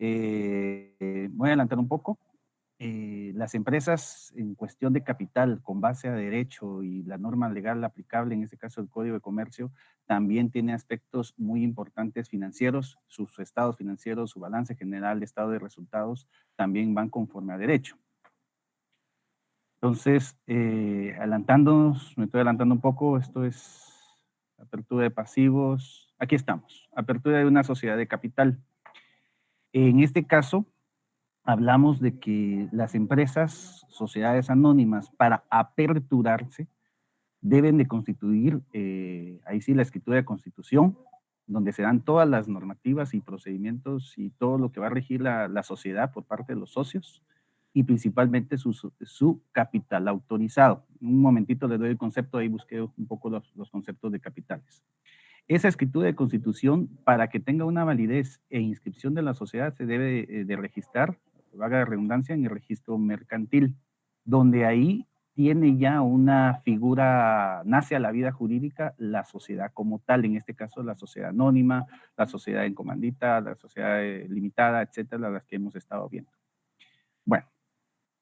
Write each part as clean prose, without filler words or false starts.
Voy a adelantar un poco. Las empresas en cuestión de capital con base a derecho y la norma legal aplicable, en este caso el Código de Comercio, también tiene aspectos muy importantes financieros, sus estados financieros, su balance general de estado de resultados también van conforme a derecho. Entonces, adelantándonos, me estoy adelantando un poco, esto es apertura de pasivos, aquí estamos, apertura de una sociedad de capital. En este caso, hablamos de que las empresas, sociedades anónimas, para aperturarse, deben de constituir, ahí sí, la escritura de constitución, donde se dan todas las normativas y procedimientos y todo lo que va a regir la sociedad por parte de los socios y principalmente su capital autorizado. Un momentito les doy el concepto, ahí busqué un poco los conceptos de capitales. Esa escritura de constitución, para que tenga una validez e inscripción de la sociedad, se debe de registrar, valga la redundancia, en el registro mercantil, donde ahí tiene ya una figura, nace a la vida jurídica la sociedad como tal, en este caso la sociedad anónima, la sociedad en comandita, la sociedad limitada, etcétera, las que hemos estado viendo. Bueno,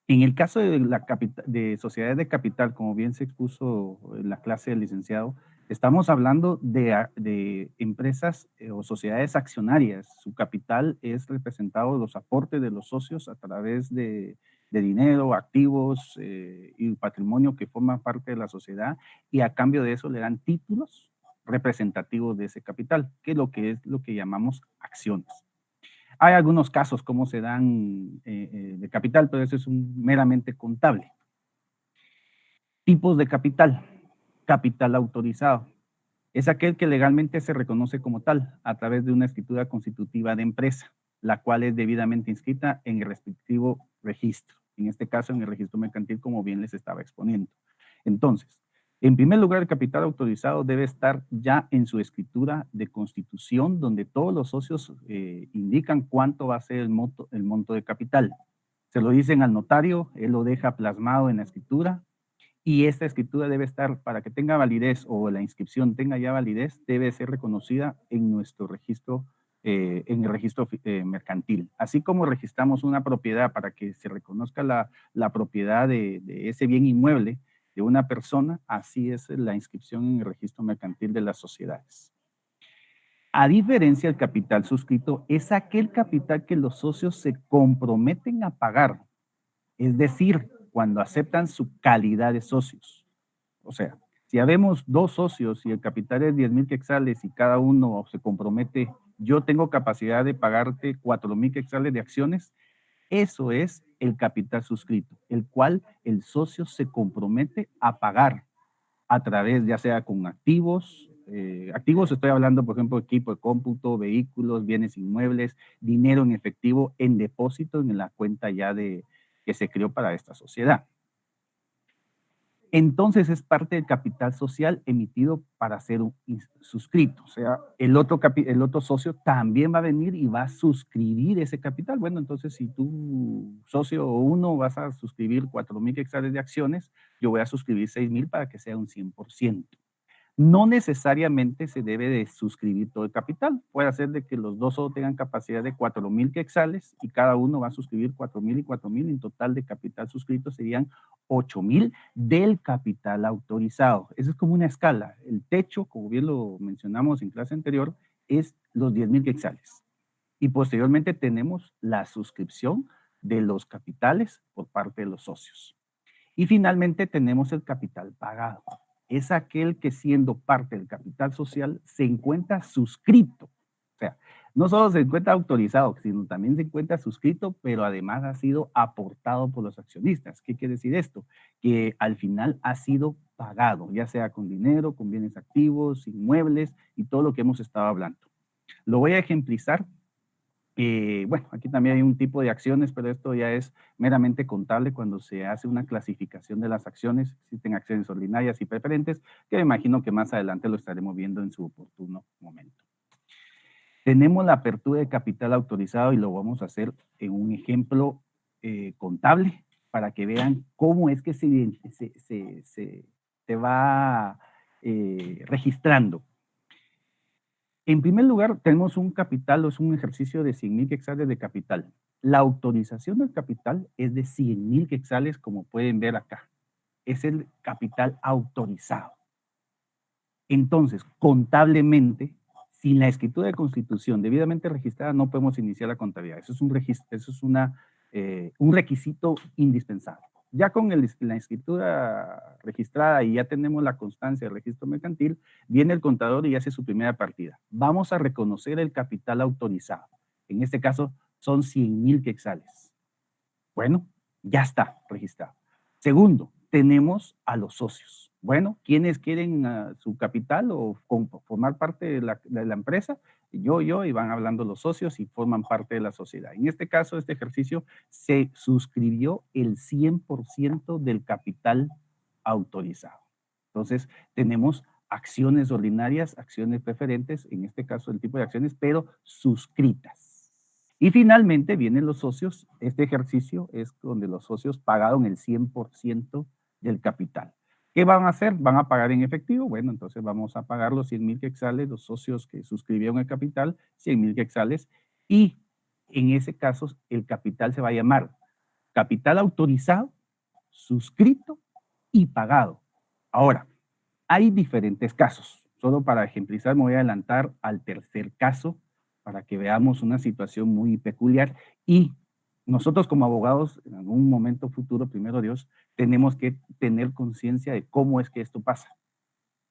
en el caso de sociedades de capital, como bien se expuso en la clase del licenciado, estamos hablando de empresas o sociedades accionarias. Su capital es representado de los aportes de los socios a través de dinero, activos y patrimonio que forma parte de la sociedad, y a cambio de eso le dan títulos representativos de ese capital, que es lo que llamamos acciones. Hay algunos casos cómo se dan de capital, pero eso es meramente contable. Tipos de capital. Capital autorizado. Es aquel que legalmente se reconoce como tal a través de una escritura constitutiva de empresa, la cual es debidamente inscrita en el respectivo registro. En este caso, en el registro mercantil, como bien les estaba exponiendo. Entonces, en primer lugar, el capital autorizado debe estar ya en su escritura de constitución, donde todos los socios indican cuánto va a ser el monto de capital. Se lo dicen al notario, él lo deja plasmado en la escritura, y esta escritura debe estar, para que tenga validez o la inscripción tenga ya validez, debe ser reconocida en nuestro registro, en el registro mercantil. Así como registramos una propiedad para que se reconozca la propiedad de ese bien inmueble de una persona, así es la inscripción en el registro mercantil de las sociedades. A diferencia del capital suscrito, es aquel capital que los socios se comprometen a pagar, es decir, cuando aceptan su calidad de socios. O sea, si habemos dos socios y el capital es 10,000 quetzales y cada uno se compromete, yo tengo capacidad de pagarte 4,000 quetzales de acciones, eso es el capital suscrito, el cual el socio se compromete a pagar a través, ya sea con activos, activos estoy hablando, por ejemplo, equipo de cómputo, vehículos, bienes inmuebles, dinero en efectivo en depósito en la cuenta ya que se creó para esta sociedad. Entonces es parte del capital social emitido para ser suscrito. O sea, el otro socio también va a venir y va a suscribir ese capital. Bueno, entonces si tú, socio uno, vas a suscribir 4,000 quetzales de acciones, yo voy a suscribir 6,000 para que sea un 100%. No necesariamente se debe de suscribir todo el capital. Puede ser de que los dos solo tengan capacidad de 4,000 quetzales y cada uno va a suscribir 4,000 y 4,000. En total de capital suscrito serían 8,000 del capital autorizado. Eso es como una escala. El techo, como bien lo mencionamos en clase anterior, es los 10,000 quetzales. Y posteriormente tenemos la suscripción de los capitales por parte de los socios. Y finalmente tenemos el capital pagado. Es aquel que, siendo parte del capital social, se encuentra suscrito. O sea, no solo se encuentra autorizado, sino también se encuentra suscrito, pero además ha sido aportado por los accionistas. ¿Qué quiere decir esto? Que al final ha sido pagado, ya sea con dinero, con bienes activos, inmuebles y todo lo que hemos estado hablando. Lo voy a ejemplizar. Bueno, aquí también hay un tipo de acciones, pero esto ya es meramente contable cuando se hace una clasificación de las acciones. Existen acciones ordinarias y preferentes, que me imagino que más adelante lo estaremos viendo en su oportuno momento. Tenemos la apertura de capital autorizado y lo vamos a hacer en un ejemplo contable para que vean cómo es que se va registrando. En primer lugar, tenemos un capital, o es un ejercicio de 100,000 quetzales de capital. La autorización del capital es de 100,000 quetzales, como pueden ver acá. Es el capital autorizado. Entonces, contablemente, sin la escritura de constitución debidamente registrada, no podemos iniciar la contabilidad. Eso es un requisito indispensable. Ya con la escritura registrada y ya tenemos la constancia del registro mercantil, viene el contador y hace su primera partida. Vamos a reconocer el capital autorizado. En este caso, son 100,000 quetzales. Bueno, ya está registrado. Segundo, tenemos a los socios. Bueno, ¿quiénes quieren su capital o formar parte de la empresa? Yo, y van hablando los socios y forman parte de la sociedad. En este caso, este ejercicio se suscribió el 100% del capital autorizado. Entonces, tenemos acciones ordinarias, acciones preferentes, en este caso el tipo de acciones, pero suscritas. Y finalmente vienen los socios. Este ejercicio es donde los socios pagaron el 100% del capital. ¿Qué van a hacer? ¿Van a pagar en efectivo? Bueno, entonces vamos a pagar los 100,000 quetzales, los socios que suscribieron el capital, 100,000 quetzales, y en ese caso el capital se va a llamar capital autorizado, suscrito y pagado. Ahora, hay diferentes casos. Solo para ejemplizar me voy a adelantar al tercer caso para que veamos una situación muy peculiar y nosotros como abogados en algún momento futuro, primero Dios, tenemos que tener conciencia de cómo es que esto pasa.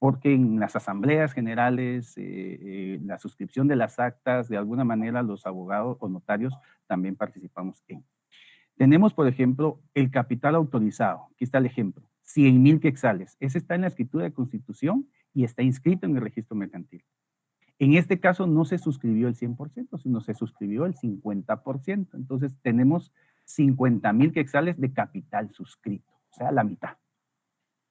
Porque en las asambleas generales, la suscripción de las actas, de alguna manera los abogados o notarios también participamos en. Tenemos, por ejemplo, el capital autorizado. Aquí está el ejemplo. 100,000 quetzales. Ese está en la escritura de constitución y está inscrito en el registro mercantil. En este caso no se suscribió el 100%, sino se suscribió el 50%. Entonces tenemos 50,000 quetzales de capital suscrito, o sea, la mitad.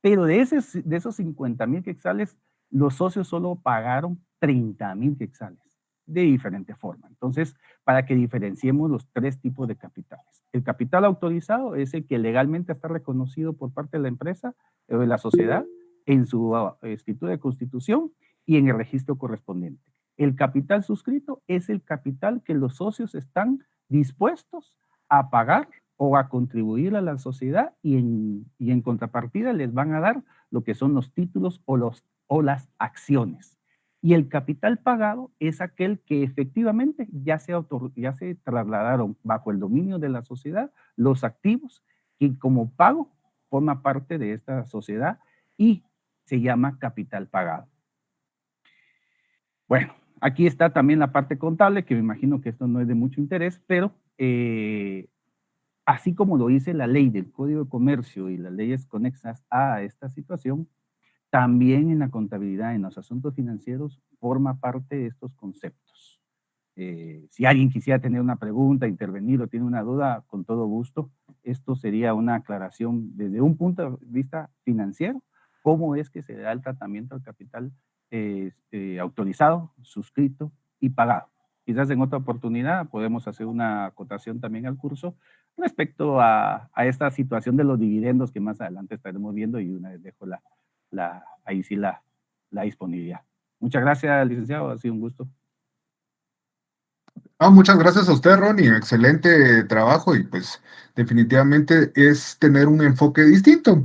Pero de esos 50,000 quetzales, los socios solo pagaron 30,000 quetzales de diferente forma. Entonces, para que diferenciemos los tres tipos de capitales. El capital autorizado es el que legalmente está reconocido por parte de la empresa o de la sociedad en su escritura de constitución y en el registro correspondiente. El capital suscrito es el capital que los socios están dispuestos a pagar o a contribuir a la sociedad y en contrapartida les van a dar lo que son los títulos o las acciones. Y el capital pagado es aquel que efectivamente ya se trasladaron bajo el dominio de la sociedad los activos y como pago forma parte de esta sociedad y se llama capital pagado. Bueno, aquí está también la parte contable, que me imagino que esto no es de mucho interés, pero así como lo dice la ley del Código de Comercio y las leyes conexas a esta situación, también en la contabilidad, en los asuntos financieros, forma parte de estos conceptos. Si alguien quisiera tener una pregunta, intervenir o tiene una duda, con todo gusto. Esto sería una aclaración desde un punto de vista financiero, cómo es que se da el tratamiento al capital autorizado, suscrito y pagado. Quizás en otra oportunidad podemos hacer una acotación también al curso respecto a esta situación de los dividendos que más adelante estaremos viendo y una vez dejo ahí sí la disponibilidad. Muchas gracias, licenciado, ha sido un gusto. Muchas gracias a usted, Ronnie, excelente trabajo y pues definitivamente es tener un enfoque distinto.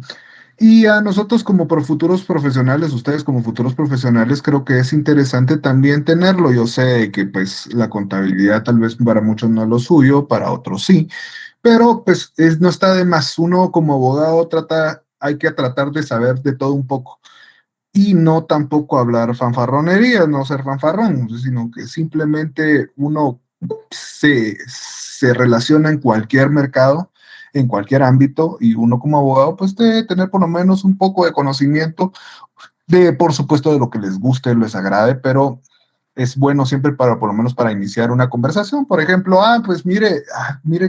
Y a nosotros como futuros profesionales, ustedes como futuros profesionales, creo que es interesante también tenerlo. Yo sé que pues la contabilidad tal vez para muchos no es lo suyo, para otros sí, pero pues no está de más. Uno como abogado hay que tratar de saber de todo un poco y no tampoco hablar fanfarronería, no ser fanfarrón, sino que simplemente uno se relaciona en cualquier mercado, en cualquier ámbito, y uno como abogado pues debe tener por lo menos un poco de conocimiento de, por supuesto, de lo que les guste, les agrade, pero es bueno siempre para, por lo menos para iniciar una conversación. Por ejemplo, pues mire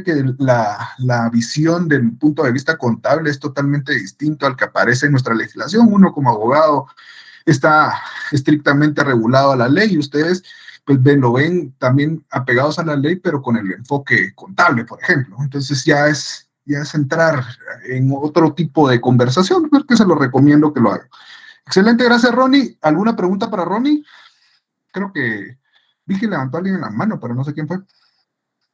que la visión del punto de vista contable es totalmente distinto al que aparece en nuestra legislación. Uno como abogado está estrictamente regulado a la ley y ustedes pues lo ven también apegados a la ley, pero con el enfoque contable, por ejemplo. Entonces ya es entrar en otro tipo de conversación, porque se lo recomiendo que lo hagan. Excelente, gracias, Ronnie. ¿Alguna pregunta para Ronnie? Creo que vi que levantó a alguien en la mano, pero no sé quién fue.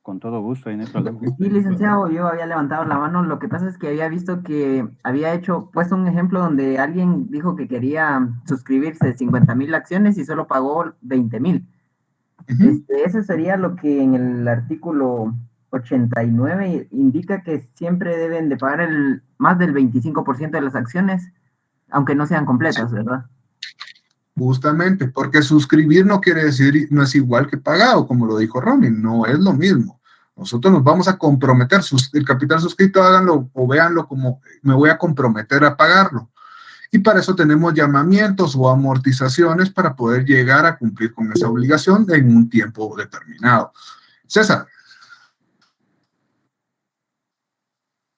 Con todo gusto, ahí no hay problema. Sí, licenciado, yo había levantado la mano. Lo que pasa es que había visto que había puesto un ejemplo donde alguien dijo que quería suscribirse 50,000 acciones y solo pagó 20,000. Ujú. Eso sería lo que en el artículo 89 indica que siempre deben de pagar más del 25% de las acciones, aunque no sean completas, ¿verdad? Justamente, porque suscribir no quiere decir, no es igual que pagado, como lo dijo Ronin, no es lo mismo. Nosotros nos vamos a comprometer, el capital suscrito háganlo o véanlo como me voy a comprometer a pagarlo. Y para eso tenemos llamamientos o amortizaciones para poder llegar a cumplir con esa obligación en un tiempo determinado. César.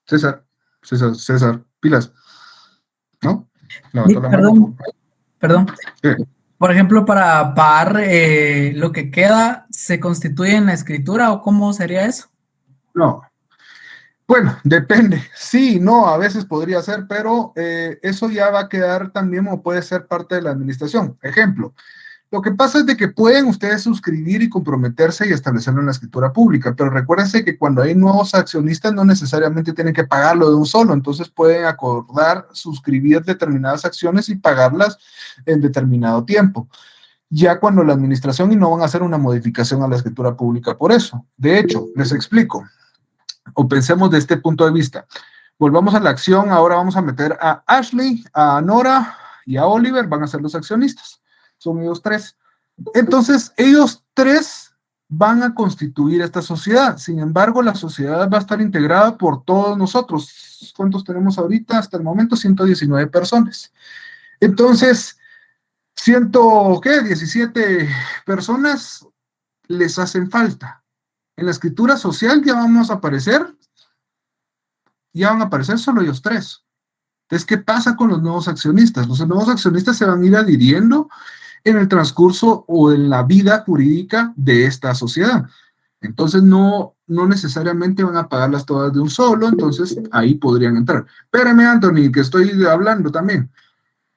César, pilas. ¿No? Levantó la mano. Perdón. Sí. Por ejemplo, para pagar lo que queda, ¿se constituye en la escritura o cómo sería eso? No. Bueno, depende. Sí, no, a veces podría ser, pero eso ya va a quedar también o puede ser parte de la administración. Ejemplo, lo que pasa es de que pueden ustedes suscribir y comprometerse y establecerlo en la escritura pública, pero recuérdense que cuando hay nuevos accionistas no necesariamente tienen que pagarlo de un solo, entonces pueden acordar suscribir determinadas acciones y pagarlas en determinado tiempo. Ya cuando la administración y no van a hacer una modificación a la escritura pública por eso. De hecho, les explico, o pensemos de este punto de vista. Volvamos a la acción, ahora vamos a meter a Ashley, a Nora y a Oliver, van a ser los accionistas. Son ellos tres. Entonces, ellos tres van a constituir esta sociedad. Sin embargo, la sociedad va a estar integrada por todos nosotros. ¿Cuántos tenemos ahorita? Hasta el momento, 119 personas. Entonces, 17 personas les hacen falta. En la escritura social ya van a aparecer solo ellos tres. Entonces, ¿qué pasa con los nuevos accionistas? Los nuevos accionistas se van a ir adhiriendo en el transcurso o en la vida jurídica de esta sociedad. Entonces, no necesariamente van a pagarlas todas de un solo, entonces ahí podrían entrar. Espérame, Anthony, que estoy hablando también.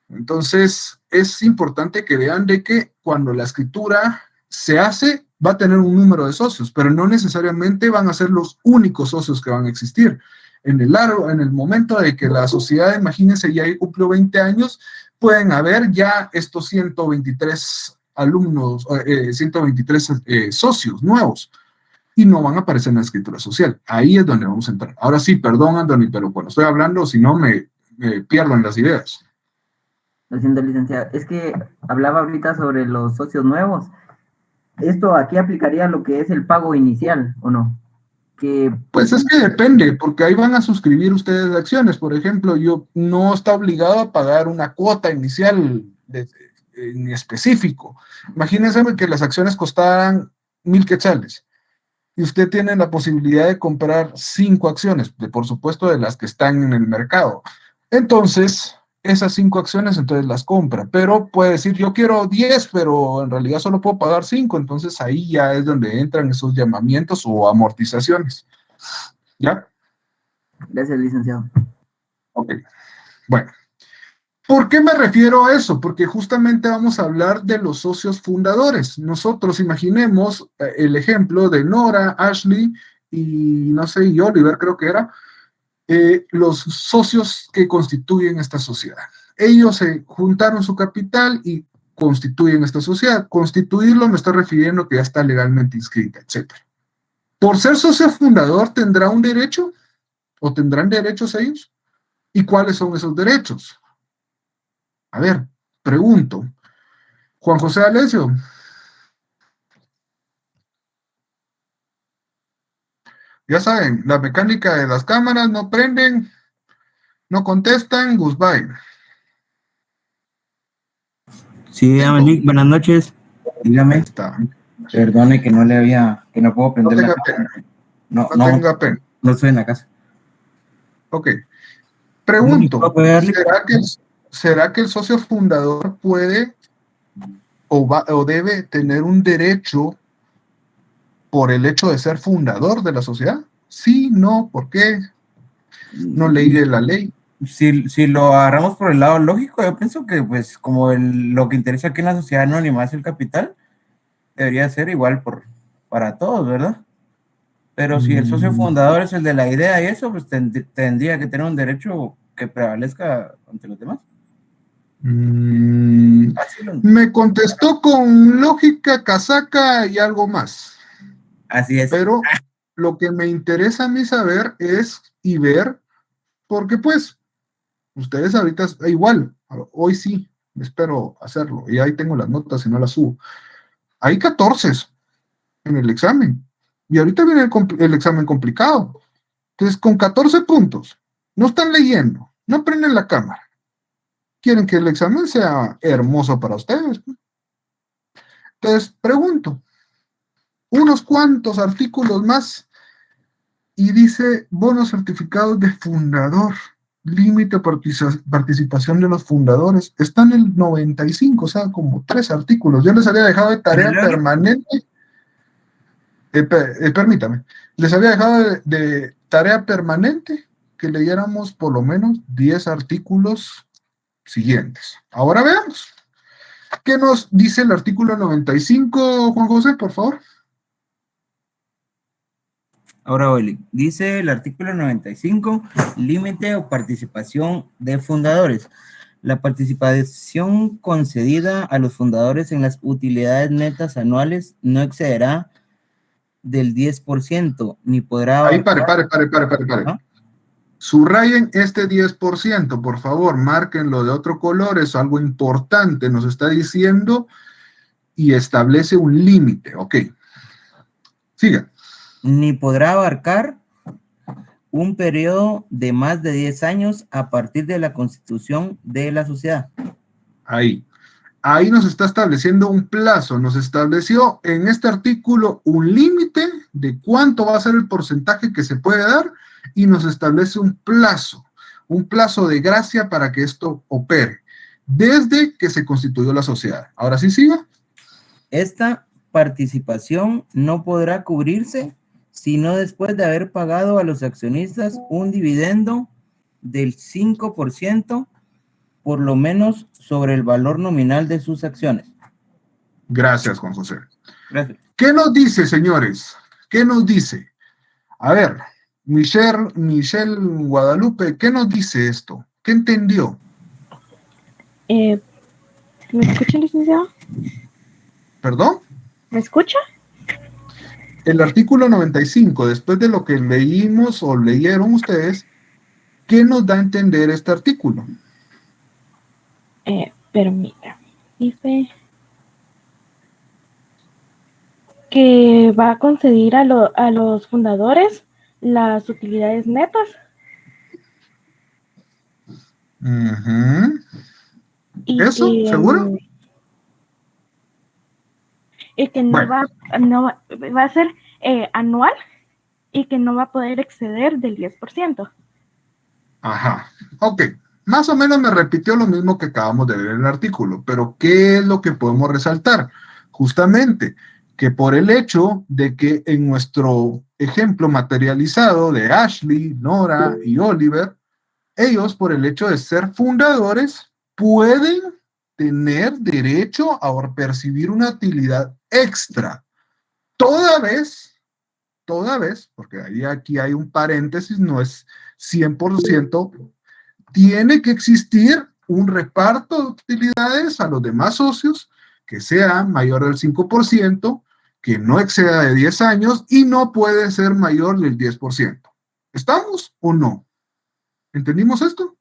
Entonces, es importante que vean de que cuando la escritura se hace, va a tener un número de socios, pero no necesariamente van a ser los únicos socios que van a existir. En el momento de que la sociedad, imagínense, ya cumplió 20 años, pueden haber ya estos 123 alumnos, 123 socios nuevos, y no van a aparecer en la escritura social. Ahí es donde vamos a entrar. Ahora sí, perdón, Anthony, pero cuando estoy hablando, si no, me pierdo en las ideas. Lo siento, licenciado. Es que hablaba ahorita sobre los socios nuevos. ¿Esto aquí aplicaría lo que es el pago inicial o no? Pues es que depende, porque ahí van a suscribir ustedes acciones. Por ejemplo, yo no está obligado a pagar una cuota inicial en específico. Imagínense que las acciones costaran 1,000 quetzales y usted tiene la posibilidad de comprar 5 acciones, por supuesto de las que están en el mercado. Entonces, esas 5 acciones, entonces las compra, pero puede decir, yo quiero 10, pero en realidad solo puedo pagar 5, entonces ahí ya es donde entran esos llamamientos o amortizaciones. ¿Ya? Gracias, licenciado. Ok, bueno. ¿Por qué me refiero a eso? Porque justamente vamos a hablar de los socios fundadores. Nosotros imaginemos el ejemplo de Nora, Ashley y no sé, y Oliver creo que era, los socios que constituyen esta sociedad. Ellos se juntaron su capital y constituyen esta sociedad. Constituirlo me estoy refiriendo que ya está legalmente inscrita, etc. Por ser socio fundador, ¿tendrá un derecho? ¿O tendrán derechos ellos? ¿Y cuáles son esos derechos? A ver, pregunto. Juan José Alessio. Ya saben, la mecánica de las cámaras no prenden, no contestan, goodbye. Sí, dígame, Nick, buenas noches. Dígame. Está. Perdone que no puedo prender la cámara. No tenga pena. No estoy en la casa. Ok. Pregunto, darle? ¿será que el socio fundador puede o debe tener un derecho por el hecho de ser fundador de la sociedad? Sí, no, ¿por qué? No leí de la ley. Si lo agarramos por el lado lógico, yo pienso que pues como lo que interesa aquí en la sociedad anónima es el capital, debería ser igual para todos, ¿verdad? Pero si el socio fundador es el de la idea y eso, pues tendría que tener un derecho que prevalezca ante los demás. Me contestó con lógica, casaca y algo más. Así es. Pero lo que me interesa a mí saber es y ver, porque pues ustedes ahorita igual, hoy sí, espero hacerlo, y ahí tengo las notas y no las subo. Hay 14 en el examen, y ahorita viene el examen complicado. Entonces, con 14 puntos, no están leyendo, no prenden la cámara. Quieren que el examen sea hermoso para ustedes. Entonces, pregunto, unos cuantos artículos más, y dice bonos certificados de fundador. Límite participación de los fundadores. Está en el 95, o sea, como 3 artículos. Yo les había dejado de tarea permanente. Permítame. Les había dejado de tarea permanente que leyéramos por lo menos 10 artículos siguientes. Ahora veamos. ¿Qué nos dice el artículo 95, Juan José, por favor? Ahora, Oli, dice el artículo 95, límite o participación de fundadores. La participación concedida a los fundadores en las utilidades netas anuales no excederá del 10%, ni podrá... Ahí, pare. ¿No? Subrayen este 10%, por favor, márquenlo de otro color, es algo importante, nos está diciendo, y establece un límite. Ok. Siga. Ni podrá abarcar un periodo de más de 10 años a partir de la constitución de la sociedad. Ahí nos está estableciendo un plazo, nos estableció en este artículo un límite de cuánto va a ser el porcentaje que se puede dar y nos establece un plazo de gracia para que esto opere, desde que se constituyó la sociedad. Ahora sí, siga. Esta participación no podrá cubrirse sino después de haber pagado a los accionistas un dividendo del 5%, por lo menos sobre el valor nominal de sus acciones. Gracias, Juan José. Gracias. ¿Qué nos dice, señores? ¿Qué nos dice? A ver, Michelle Guadalupe, ¿qué nos dice esto? ¿Qué entendió? ¿Me escucha, licenciado? ¿Perdón? ¿Me escucha? El artículo 95, después de lo que leímos o leyeron ustedes, ¿qué nos da a entender este artículo? Permítame. Dice que va a conceder a los fundadores las utilidades netas. ¿Eso? Que, ¿seguro? Y que no va a ser anual y que no va a poder exceder del 10%. Ajá, ok. Más o menos me repitió lo mismo que acabamos de ver en el artículo, pero ¿qué es lo que podemos resaltar? Justamente que por el hecho de que en nuestro ejemplo materializado de Ashley, Nora y Oliver, ellos por el hecho de ser fundadores pueden tener derecho a percibir una utilidad extra, toda vez, porque aquí hay un paréntesis, no es 100%, tiene que existir un reparto de utilidades a los demás socios que sea mayor del 5%, que no exceda de 10 años y no puede ser mayor del 10%. ¿Estamos o no? ¿Entendimos esto?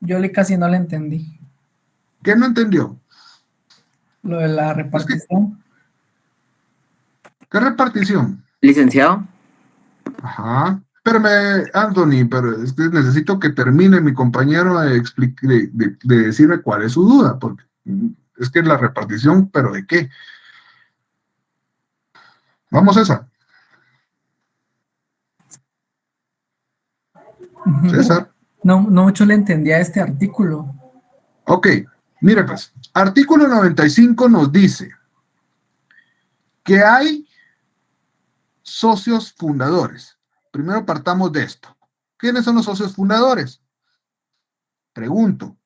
Yo casi no le entendí. ¿Qué no entendió? Lo de la repartición. ¿Qué repartición? Licenciado. Ajá. Espérame, Anthony, pero es que necesito que termine mi compañero de decirme cuál es su duda, porque es que es la repartición, pero ¿de qué? Vamos esa. César. No mucho le entendía este artículo. Ok, mire pues, artículo 95 nos dice que hay socios fundadores. Primero partamos de esto. ¿Quiénes son los socios fundadores? Pregunto.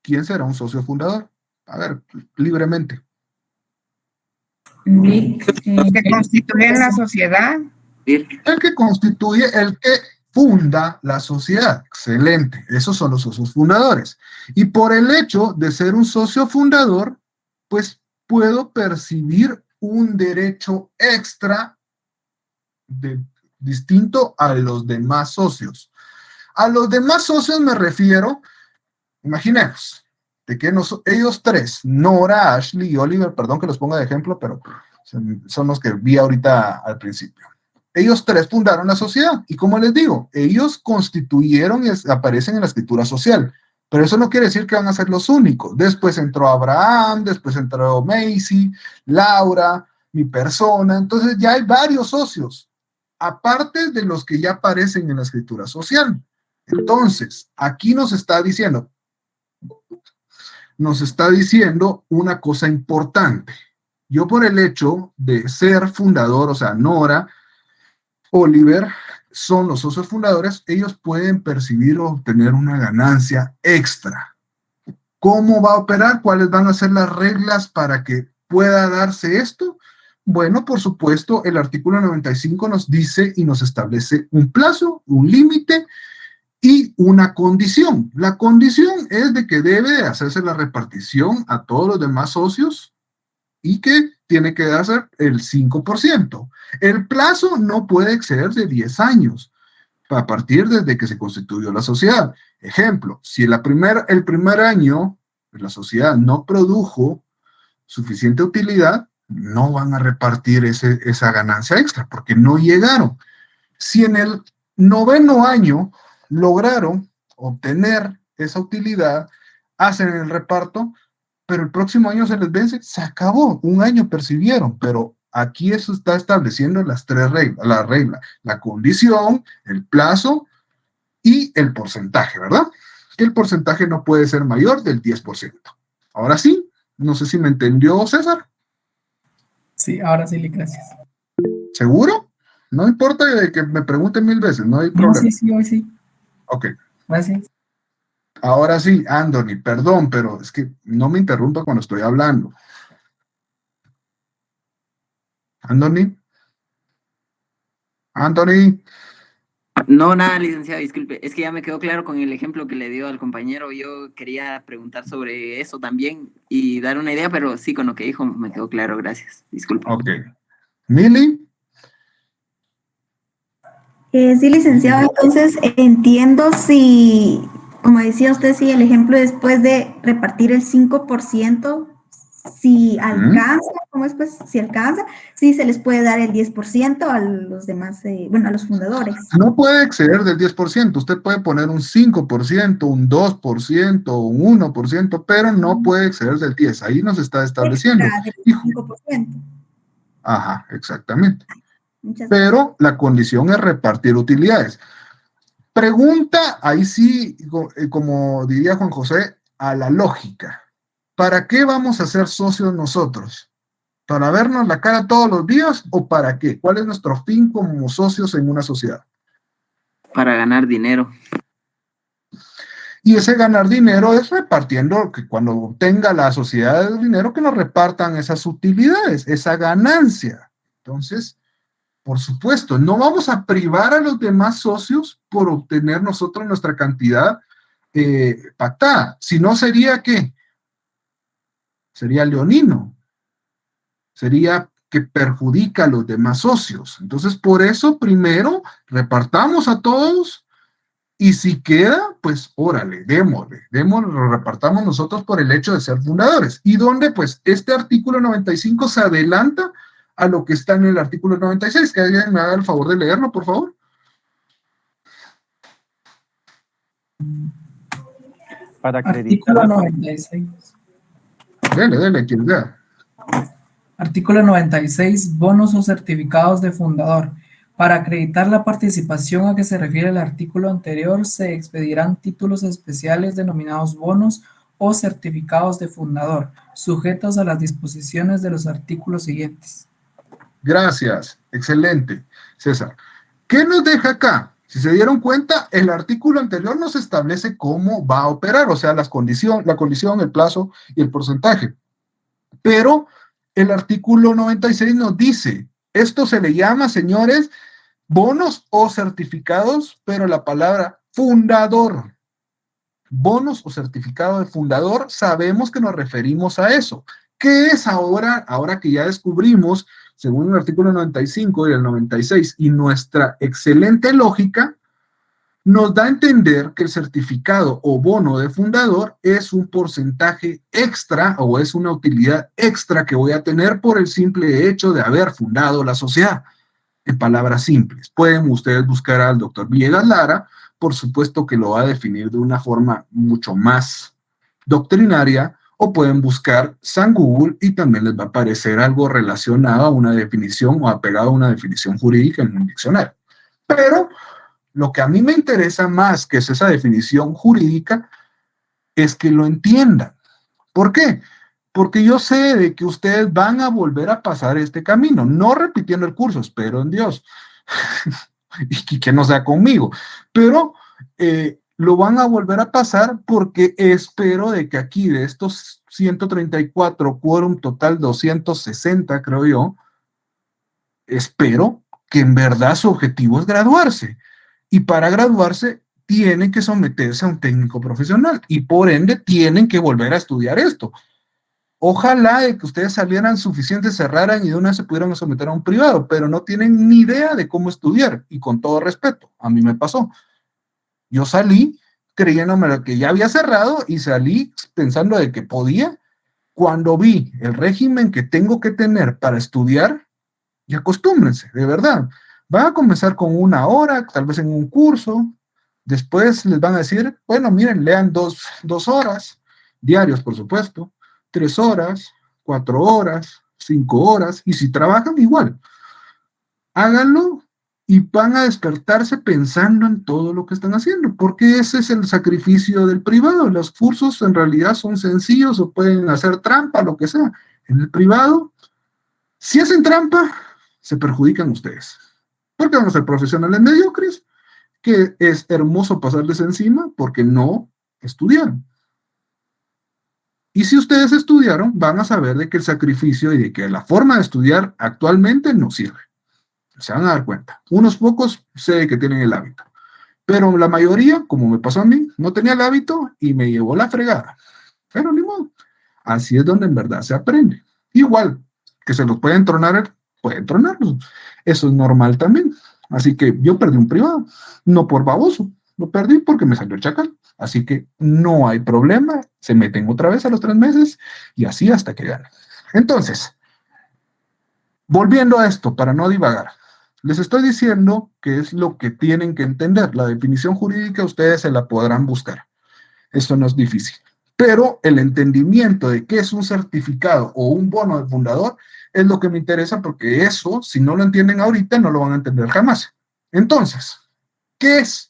¿quién será un socio fundador? A ver, libremente. Que constituyen la sociedad. El que constituye, el que funda la sociedad. Excelente. Esos son los socios fundadores. Y por el hecho de ser un socio fundador, pues puedo percibir un derecho extra distinto a los demás socios. A los demás socios me refiero, imaginemos, de que ellos tres, Nora, Ashley y Oliver, perdón que los ponga de ejemplo, pero son los que vi ahorita al principio. Ellos tres fundaron la sociedad y como les digo, ellos constituyeron y aparecen en la escritura social, pero eso no quiere decir que van a ser los únicos. Después entró Abraham, después entró Macy, Laura, mi persona, entonces ya hay varios socios, aparte de los que ya aparecen en la escritura social. Entonces, aquí nos está diciendo una cosa importante. Yo por el hecho de ser fundador, o sea, Nora, Oliver, son los socios fundadores, ellos pueden percibir o obtener una ganancia extra. ¿Cómo va a operar? ¿Cuáles van a ser las reglas para que pueda darse esto? Bueno, por supuesto, el artículo 95 nos dice y nos establece un plazo, un límite y una condición. La condición es de que debe hacerse la repartición a todos los demás socios y que tiene que darse el 5%. El plazo no puede exceder de 10 años a partir desde que se constituyó la sociedad. Ejemplo, si el primer año la sociedad no produjo suficiente utilidad, no van a repartir esa ganancia extra porque no llegaron. Si en el 9º año lograron obtener esa utilidad, hacen el reparto, pero el próximo año se les vence, se acabó, un año percibieron, pero aquí eso está estableciendo las tres reglas, la condición, el plazo y el porcentaje, ¿verdad? Que el porcentaje no puede ser mayor del 10%. Ahora sí, no sé si me entendió César. Sí, ahora sí, gracias. ¿Seguro? No importa que me pregunten 1000 veces, no hay problema. No, sí, hoy sí. Ok. Gracias. Ahora sí, Anthony, perdón, pero es que no me interrumpa cuando estoy hablando. Anthony. No, nada, licenciado, disculpe. Es que ya me quedó claro con el ejemplo que le dio al compañero. Yo quería preguntar sobre eso también y dar una idea, pero sí, con lo que dijo me quedó claro. Gracias. Disculpe. Ok. Mili. Sí, licenciado, entonces entiendo si, como decía usted, si el ejemplo después de repartir el 5%, si alcanza, ¿cómo es pues? Si alcanza, sí se les puede dar el 10% a los demás, a los fundadores. No puede exceder del 10%, usted puede poner un 5%, un 2%, un 1%, pero no puede exceder del 10%, ahí nos está estableciendo. Del 5%. Ajá, exactamente. Pero la condición es repartir utilidades. Pregunta, ahí sí, como diría Juan José, a la lógica. ¿Para qué vamos a ser socios nosotros? ¿Para vernos la cara todos los días o para qué? ¿Cuál es nuestro fin como socios en una sociedad? Para ganar dinero. Y ese ganar dinero es repartiendo, que cuando tenga la sociedad el dinero, que nos repartan esas utilidades, esa ganancia. Entonces, por supuesto, no vamos a privar a los demás socios por obtener nosotros nuestra cantidad pactada. Si no, ¿sería qué? Sería leonino. Sería que perjudica a los demás socios. Entonces, por eso, primero, repartamos a todos y si queda, pues, órale, démosle, lo repartamos nosotros por el hecho de ser fundadores. Y donde, pues, este artículo 95 se adelanta a lo que está en el artículo 96. Que alguien me haga el favor de leerlo, por favor. Para acreditar. Artículo 96. Dele, quien sea. Artículo 96. Bonos o certificados de fundador. Para acreditar la participación a que se refiere el artículo anterior, se expedirán títulos especiales denominados bonos o certificados de fundador, sujetos a las disposiciones de los artículos siguientes. Gracias, excelente, César. ¿Qué nos deja acá? Si se dieron cuenta, el artículo anterior nos establece cómo va a operar, o sea, la condición, el plazo y el porcentaje. Pero el artículo 96 nos dice, esto se le llama, señores, bonos o certificados, pero la palabra fundador. Bonos o certificado de fundador, sabemos que nos referimos a eso. ¿Qué es ahora que ya descubrimos, según el artículo 95 y el 96, y nuestra excelente lógica, nos da a entender que el certificado o bono de fundador es un porcentaje extra o es una utilidad extra que voy a tener por el simple hecho de haber fundado la sociedad? En palabras simples, pueden ustedes buscar al doctor Villegas Lara, por supuesto que lo va a definir de una forma mucho más doctrinaria, o pueden buscar San Google y también les va a aparecer algo relacionado a una definición o apegado a una definición jurídica en un diccionario. Pero lo que a mí me interesa más que es esa definición jurídica es que lo entiendan. ¿Por qué? Porque yo sé de que ustedes van a volver a pasar este camino, no repitiendo el curso, espero en Dios, y que no sea conmigo, pero lo van a volver a pasar porque espero de que aquí de estos 134, quórum total 260, creo yo, espero que en verdad su objetivo es graduarse. Y para graduarse tienen que someterse a un técnico profesional y por ende tienen que volver a estudiar esto. Ojalá de que ustedes salieran suficientes, cerraran y de una vez se pudieran someter a un privado, pero no tienen ni idea de cómo estudiar. Y con todo respeto, a mí me pasó. Yo salí creyéndome que ya había cerrado y salí pensando de que podía. Cuando vi el régimen que tengo que tener para estudiar, y acostúmbrense, de verdad. Van a comenzar con 1 hora, tal vez en un curso. Después les van a decir, bueno, miren, lean 2 horas, diarios, por supuesto, 3 horas, 4 horas, 5 horas, y si trabajan, igual. Háganlo y van a despertarse pensando en todo lo que están haciendo, porque ese es el sacrificio del privado. Los cursos en realidad son sencillos o pueden hacer trampa, lo que sea. En el privado, si hacen trampa, se perjudican ustedes. Porque van a ser profesionales mediocres, que es hermoso pasarles encima porque no estudiaron. Y si ustedes estudiaron, van a saber de que el sacrificio y de que la forma de estudiar actualmente no sirve. Se van a dar cuenta. Unos pocos sé que tienen el hábito, pero la mayoría, como me pasó a mí, no tenía el hábito y me llevó la fregada. Pero ni modo. Así es donde en verdad se aprende. Igual, que se los pueden tronarlos. Eso es normal también. Así que yo perdí un privado, no por baboso, lo perdí porque me salió el chacal. Así que no hay problema, se meten otra vez a los 3 meses y así hasta que ganen. Entonces, volviendo a esto, para no divagar, les estoy diciendo que es lo que tienen que entender. La definición jurídica ustedes se la podrán buscar. Esto no es difícil. Pero el entendimiento de qué es un certificado o un bono de fundador es lo que me interesa, porque eso, si no lo entienden ahorita, no lo van a entender jamás. Entonces, ¿qué es?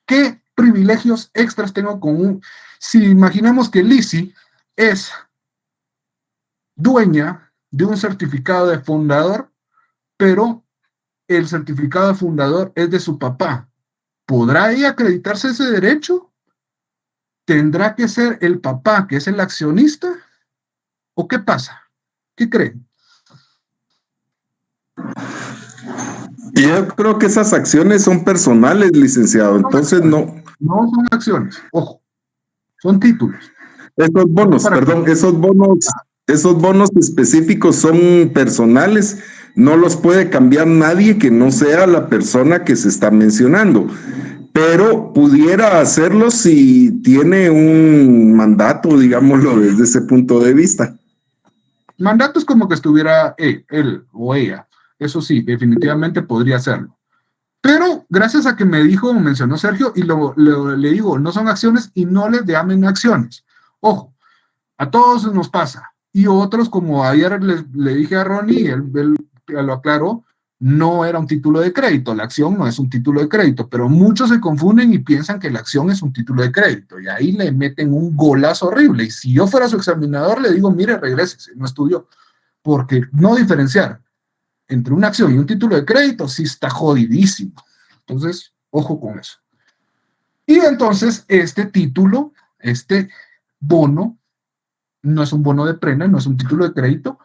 ¿Qué privilegios extras tengo con un... Si imaginamos que Lizzy es dueña de un certificado de fundador, pero el certificado de fundador es de su papá, ¿podrá ella acreditarse ese derecho? ¿Tendrá que ser el papá, que es el accionista? ¿O qué pasa? ¿Qué creen? Yo creo que esas acciones son personales, licenciado, entonces no. No son acciones, ojo, son títulos. Esos bonos, perdón, esos bonos específicos son personales, no los puede cambiar nadie que no sea la persona que se está mencionando, pero pudiera hacerlo si tiene un mandato, digámoslo desde ese punto de vista. Mandato es como que estuviera él o ella, eso sí, definitivamente podría hacerlo. Pero gracias a que me mencionó Sergio, y le digo, no son acciones y no les llamen acciones. Ojo, a todos nos pasa. Y otros, como ayer le dije a Ronnie, él lo aclaró, no era un título de crédito. La acción no es un título de crédito, pero muchos se confunden y piensan que la acción es un título de crédito. Y ahí le meten un golazo horrible. Y si yo fuera su examinador, le digo, mire, regrésese, no estudió. Porque no diferenciar entre una acción y un título de crédito sí está jodidísimo. Entonces, Ojo con eso. Y entonces este título, este bono, no es un bono de prenda, no es un título de crédito.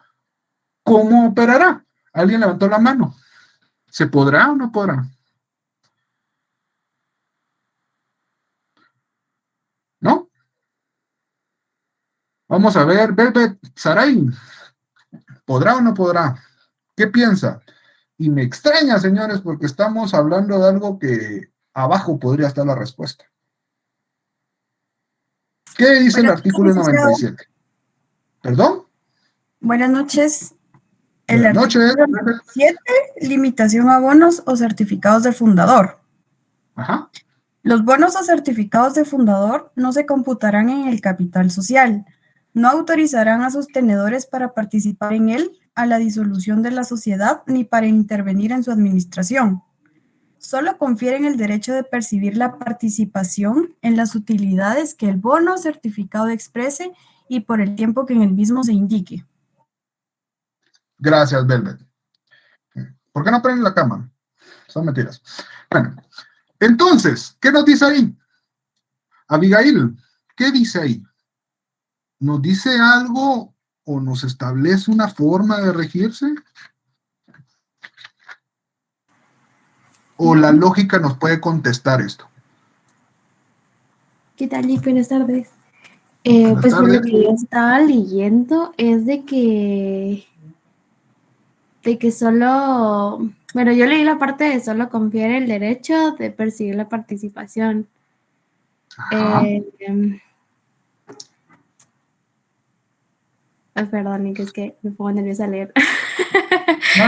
¿Cómo operará? ¿Alguien levantó la mano? ¿Se podrá o no podrá? ¿No? Vamos a ver, Velvet Saray, ¿podrá o no podrá? ¿Qué piensa? Y me extraña, señores, porque estamos hablando de algo que abajo podría estar la respuesta. ¿Qué dice el artículo 97? ¿Perdón? Buenas noches. Buenas noches. 7, limitación a bonos o certificados de fundador. Ajá. Los bonos o certificados de fundador no se computarán en el capital social. No autorizarán a sus tenedores para participar en él, a la disolución de la sociedad, ni para intervenir en su administración. Solo confieren el derecho de percibir la participación en las utilidades que el bono o certificado exprese y por el tiempo que en el mismo se indique. Gracias, Velvet. ¿Por qué no prenden la cámara? Son mentiras. Bueno, entonces, ¿qué nos dice ahí? Abigail, ¿qué dice ahí? ¿Nos dice algo o nos establece una forma de regirse? ¿O la lógica nos puede contestar esto? ¿Qué tal, Lick? Buenas tardes. Buenas Pues por lo tardes. que yo estaba leyendo es de que solo, bueno, yo leí la parte de solo confiere el derecho de percibir la participación. Perdón, Nick, es que me pongo nerviosa a leer.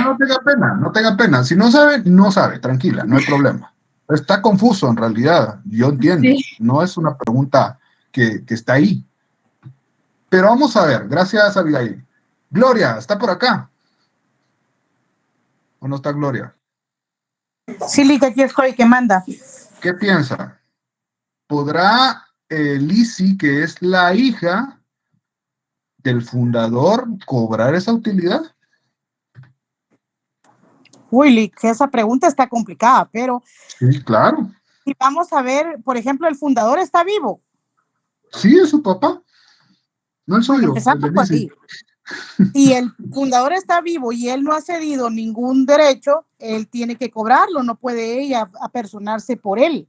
No tenga pena, no tenga pena. Si no sabe, no sabe, tranquila, no hay problema. Está confuso en realidad, yo entiendo. Sí. No es una pregunta que está ahí. Pero vamos a ver, gracias Abigail. Gloria, ¿está por acá? ¿O no está Gloria? Sí, Lick, aquí estoy, ¿qué manda? ¿Qué piensa? ¿Podrá Lizzy, que es la hija del fundador, cobrar esa utilidad? Uy, Lick, esa pregunta está complicada, pero Sí, claro. si vamos a ver, por ejemplo, el fundador está vivo. Sí, es su papá. No el suyo, el Empezando de por Lizzy. ahí. Si el fundador está vivo y él no ha cedido ningún derecho, él tiene que cobrarlo, no puede ella apersonarse por él,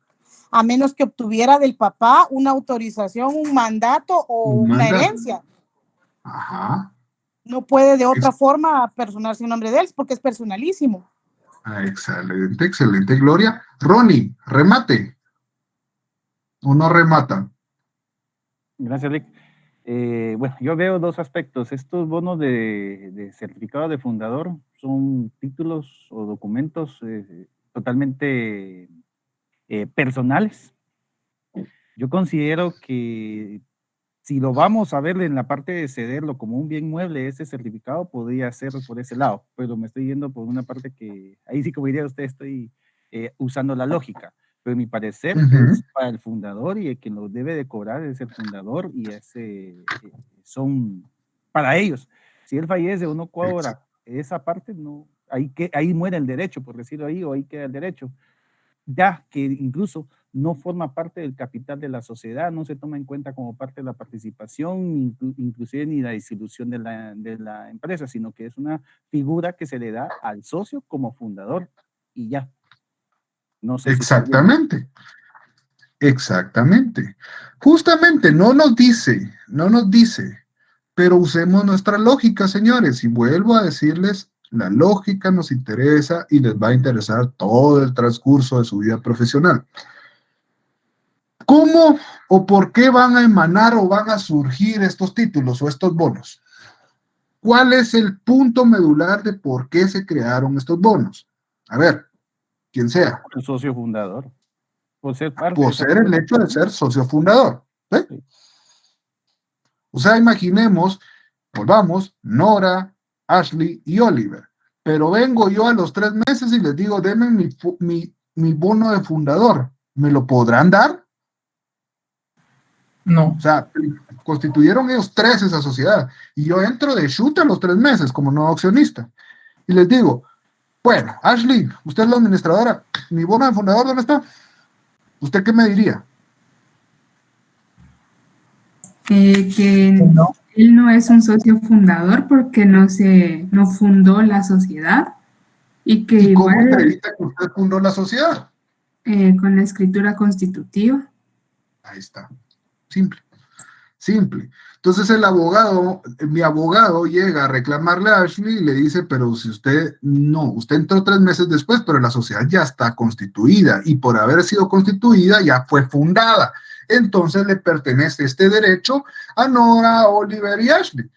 a menos que obtuviera del papá una autorización, un mandato o Un una mandato. herencia. Ajá. No puede de otra forma apersonarse en nombre de él porque es personalísimo. Excelente, excelente, Gloria. Ronnie, remate. ¿O no remata? Gracias, Lick. Bueno, yo veo dos aspectos. Estos bonos de certificado de fundador son títulos o documentos totalmente personales. Yo considero que si lo vamos a ver en la parte de cederlo como un bien mueble, ese certificado podría ser por ese lado, pero me estoy yendo por una parte que, ahí sí como diría usted, estoy usando la lógica, pero en mi parecer es para el fundador y el que lo debe de cobrar es el fundador y ese son para ellos. Si él fallece o no cobra esa parte, no, ahí muere el derecho, por decirlo ahí, o ahí queda el derecho. Ya que incluso no forma parte del capital de la sociedad, no se toma en cuenta como parte de la participación, inclusive ni la distribución de la empresa, sino que es una figura que se le da al socio como fundador y ya. No sé Exactamente. Exactamente. Justamente no nos dice, pero usemos nuestra lógica, señores, y vuelvo a decirles, la lógica nos interesa y les va a interesar todo el transcurso de su vida profesional. ¿Cómo o por qué van a emanar o van a surgir estos títulos o estos bonos? ¿Cuál es el punto medular de por qué se crearon estos bonos? A ver, quien sea. El socio fundador. Por ser parte Por ser el hecho de ser socio fundador. ¿Sí? O sea, imaginemos, volvamos, Nora, Ashley y Oliver. Pero vengo yo a los 3 meses y les digo, denme mi bono de fundador. ¿Me lo podrán dar? No. O sea, constituyeron ellos 3 esa sociedad. Y yo entro de chute a los 3 meses como nuevo accionista. Y les digo, bueno, Ashley, usted es la administradora. ¿Mi bono de fundador dónde está? ¿Usted qué me diría? Que él no es un socio fundador porque no fundó la sociedad y que ¿Y cómo igual acredita que usted fundó la sociedad? con la escritura constitutiva. Ahí está. Simple. Simple. Entonces mi abogado llega a reclamarle a Ashley y le dice, pero si usted entró 3 meses después, pero la sociedad ya está constituida y por haber sido constituida ya fue fundada. Entonces le pertenece este derecho a Nora, Oliver y Ashley.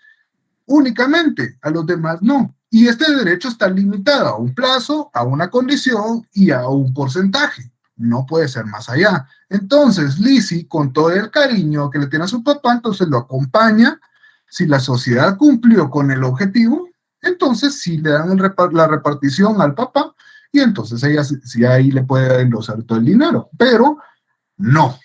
Únicamente, a los demás no. Y este derecho está limitado a un plazo, a una condición y a un porcentaje. No puede ser más allá. Entonces, Lizzie, con todo el cariño que le tiene a su papá, entonces lo acompaña. Si la sociedad cumplió con el objetivo, entonces sí le dan la repartición al papá y entonces ella sí ahí le puede endosar todo el dinero. Pero no.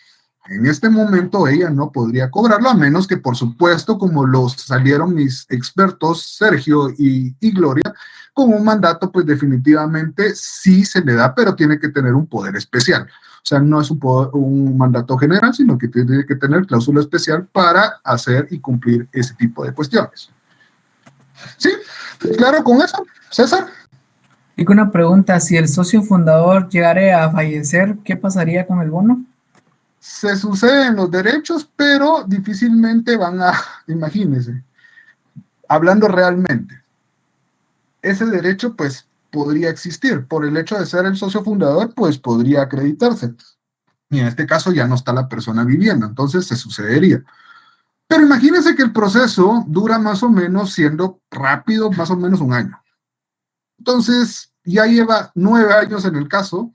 En este momento ella no podría cobrarlo, a menos que, por supuesto, como los salieron mis expertos, Sergio y Gloria, con un mandato, pues definitivamente sí se le da, pero tiene que tener un poder especial. O sea, no es un mandato general, sino que tiene que tener cláusula especial para hacer y cumplir ese tipo de cuestiones. ¿Sí? ¿Claro con eso, César? Y con una pregunta, si el socio fundador llegara a fallecer, ¿qué pasaría con el bono? Se suceden los derechos, pero difícilmente imagínense, hablando realmente, ese derecho pues podría existir, por el hecho de ser el socio fundador pues podría acreditarse, y en este caso ya no está la persona viviendo, entonces se sucedería. Pero imagínense que el proceso dura más o menos, siendo rápido, más o menos 1 año. Entonces ya lleva 9 años en el caso.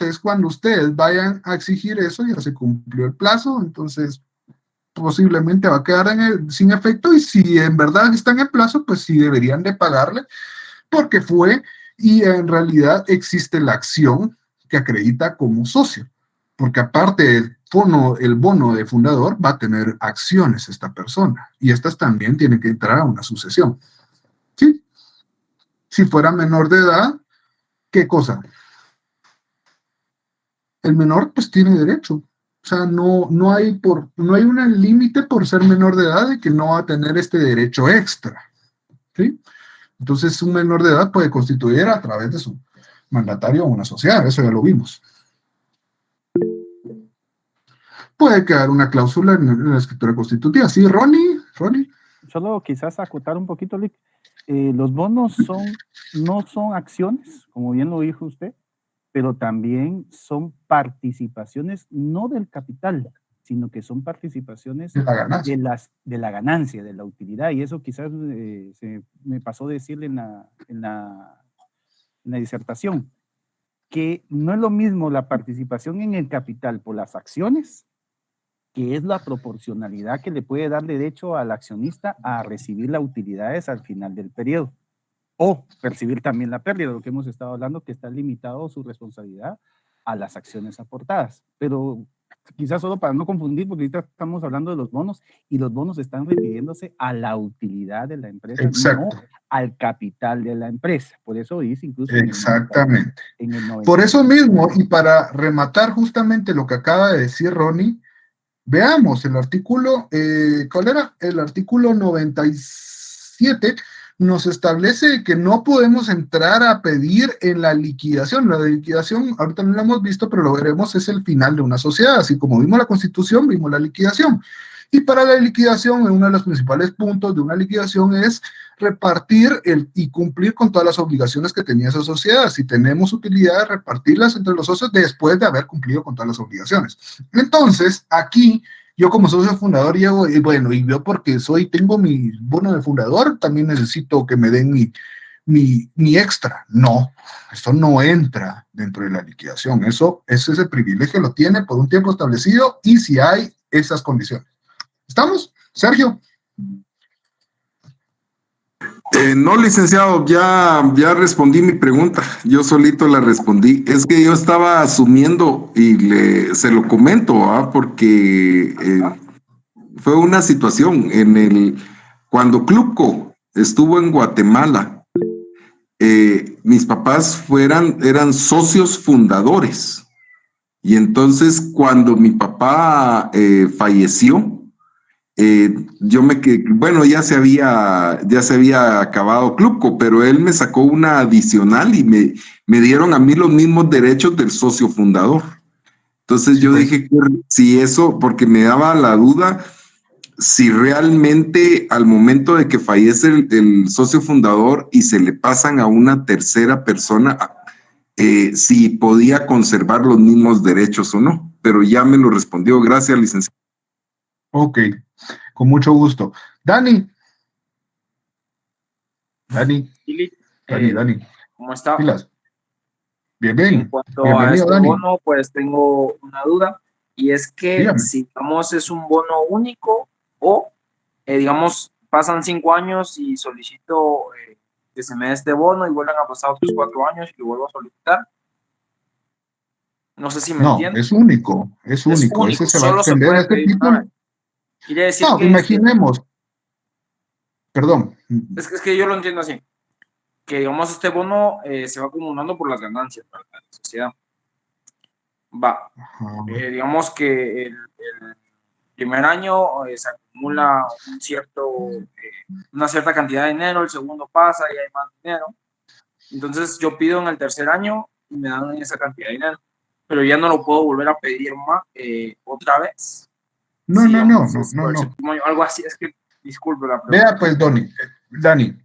Entonces, cuando ustedes vayan a exigir eso, ya se cumplió el plazo, entonces posiblemente va a quedar sin efecto, y si en verdad están en plazo, pues sí deberían de pagarle, porque fue, y en realidad existe la acción que acredita como socio, porque aparte del el bono de fundador va a tener acciones esta persona, y estas también tienen que entrar a una sucesión. ¿Sí? Si fuera menor de edad, ¿qué cosa? El menor pues tiene derecho. O sea, no hay un límite por ser menor de edad de que no va a tener este derecho extra. ¿Sí? Entonces, un menor de edad puede constituir a través de su mandatario una sociedad, eso ya lo vimos. Puede quedar una cláusula en la escritura constitutiva. ¿Sí, Ronnie? Solo quizás acotar un poquito, Lick. Los bonos no son acciones, como bien lo dijo usted, pero también son participaciones no del capital, sino que son participaciones de la ganancia, de la utilidad, y eso quizás me pasó decirle en la disertación, que no es lo mismo la participación en el capital por las acciones, que es la proporcionalidad que le puede dar derecho al accionista a recibir las utilidades al final del periodo, o percibir también la pérdida, lo que hemos estado hablando, que está limitado su responsabilidad a las acciones aportadas. Pero quizás solo para no confundir, porque ahorita estamos hablando de los bonos, y los bonos están refiriéndose a la utilidad de la empresa, exacto, no al capital de la empresa. Por eso dice incluso... Exactamente. En el 90. Por eso mismo, y para rematar justamente lo que acaba de decir Ronnie, veamos el artículo, ¿cuál era? El artículo 97 nos establece que no podemos entrar a pedir en la liquidación. La liquidación, ahorita no la hemos visto, pero lo veremos, es el final de una sociedad. Así como vimos la constitución, vimos la liquidación. Y para la liquidación, uno de los principales puntos de una liquidación es repartir y cumplir con todas las obligaciones que tenía esa sociedad. Si tenemos utilidades, repartirlas entre los socios después de haber cumplido con todas las obligaciones. Entonces, aquí, yo como socio fundador llego, y bueno, y yo porque tengo mi bono de fundador, también necesito que me den mi extra. No, eso no entra dentro de la liquidación. Ese privilegio lo tiene por un tiempo establecido y si hay esas condiciones. ¿Estamos? Sergio. No, licenciado, ya respondí mi pregunta. Yo solito la respondí. Es que yo estaba asumiendo y se lo comento, porque fue una situación cuando Clubco estuvo en Guatemala, mis papás eran socios fundadores. Y entonces cuando mi papá falleció, yo me quedé, bueno, ya se había acabado Clubco, pero él me sacó una adicional y me dieron a mí los mismos derechos del socio fundador. Entonces yo dije que si eso, porque me daba la duda si realmente al momento de que fallece el socio fundador y se le pasan a una tercera persona, si podía conservar los mismos derechos o no. Pero ya me lo respondió. Gracias, licenciado. Ok, con mucho gusto. Dani. Dani. Dani. ¿Cómo está? Pilas. Bien. En cuanto a Bienvenido, este Dani. bono, pues tengo una duda, y es que Dígame. si, digamos, es un bono único o, digamos, pasan 5 años y solicito que se me dé este bono y vuelvan a pasar otros 4 años y lo vuelvo a solicitar. No sé si me entiendes. Es único, es único. Ese se va a solo se extender puede a este pedir título. una vez. Quiere decir No, que imaginemos. Perdón. es que yo lo entiendo así, que digamos este bono se va acumulando por las ganancias para la sociedad. Va, digamos que el primer año se acumula una cierta cantidad de dinero, el segundo pasa y hay más dinero. Entonces yo pido en el tercer año y me dan esa cantidad de dinero, pero ya no lo puedo volver a pedir más otra vez. No. Algo así, es que disculpe la pregunta. Vea pues, Dani,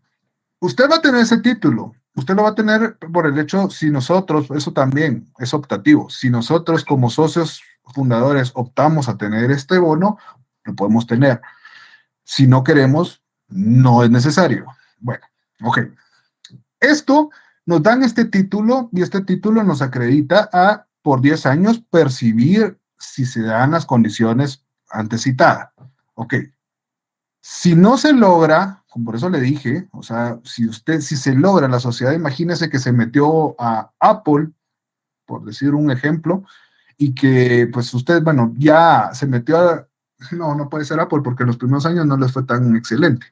usted va a tener ese título. Usted lo va a tener por el hecho, si nosotros, eso también es optativo, si nosotros como socios fundadores optamos a tener este bono, lo podemos tener. Si no queremos, no es necesario. Bueno, ok. Esto nos dan este título y este título nos acredita a, por 10 años, percibir si se dan las condiciones antes citadas. Ok. Si no se logra, por eso le dije, o sea, si se logra la sociedad, imagínese que se metió a Apple, por decir un ejemplo, y que pues usted, bueno, ya se metió a, no puede ser Apple porque en los primeros años no les fue tan excelente.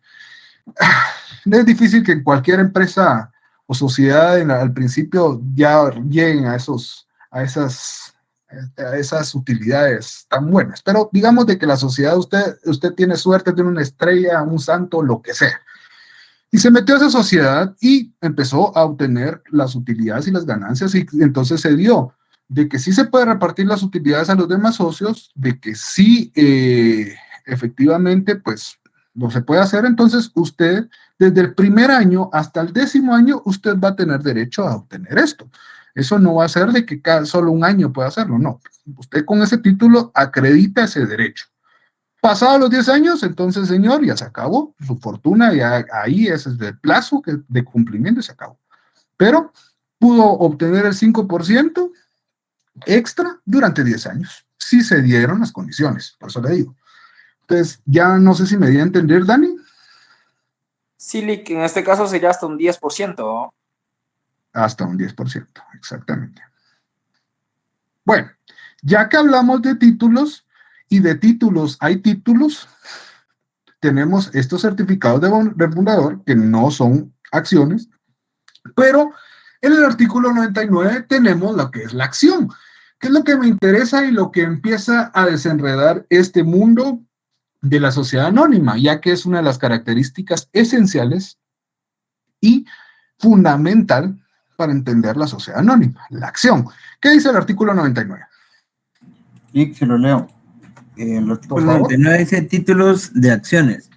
Es difícil que en cualquier empresa o sociedad al principio ya lleguen a esas utilidades tan buenas, pero digamos de que la sociedad, usted tiene suerte, tiene una estrella, un santo, lo que sea, y se metió a esa sociedad y empezó a obtener las utilidades y las ganancias, y entonces se dio de que sí se puede repartir las utilidades a los demás socios, de que sí efectivamente pues no se puede hacer. Entonces usted desde el primer año hasta el 10º año usted va a tener derecho a obtener esto. Eso no va a ser de que solo un año pueda hacerlo, no. Usted con ese título acredita ese derecho. Pasados los 10 años, entonces, señor, ya se acabó. Su fortuna, ya ahí es el plazo de cumplimiento y se acabó. Pero pudo obtener el 5% extra durante 10 años. Sí se dieron las condiciones, por eso le digo. Entonces, ya no sé si me di a entender, Dani. Sí, que en este caso sería hasta un 10%, ¿no? Hasta un 10%, exactamente. Bueno, ya que hablamos de títulos, y de títulos hay títulos, tenemos estos certificados de fundador, que no son acciones, pero en el artículo 99 tenemos lo que es la acción, que es lo que me interesa y lo que empieza a desenredar este mundo de la sociedad anónima, ya que es una de las características esenciales y fundamental para entender la sociedad anónima, la acción. ¿Qué dice el artículo 99? Sí, se lo leo. El artículo 99 dice títulos de acciones.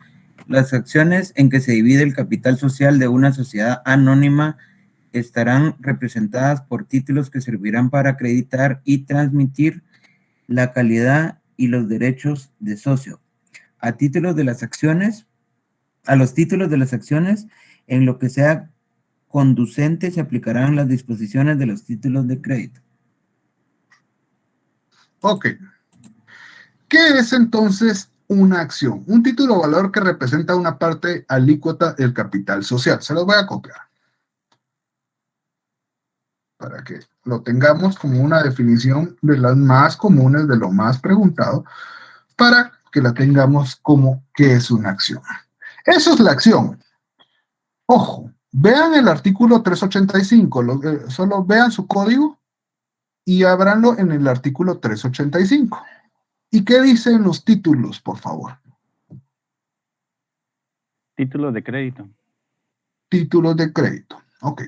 Las acciones en que se divide el capital social de una sociedad anónima estarán representadas por títulos que servirán para acreditar y transmitir la calidad y los derechos de socio. A los títulos de las acciones, en lo que sea conducente, se aplicarán las disposiciones de los títulos de crédito. Ok. ¿Qué es entonces una acción? Un título o valor que representa una parte alícuota del capital social. Se los voy a copiar para que lo tengamos como una definición de las más comunes, de lo más preguntado, para que la tengamos como ¿qué es una acción? Eso es la acción. Ojo, vean el artículo 385, solo vean su código y ábranlo en el artículo 385. ¿Y qué dicen los títulos, por favor? Títulos de crédito. Títulos de crédito. Ok.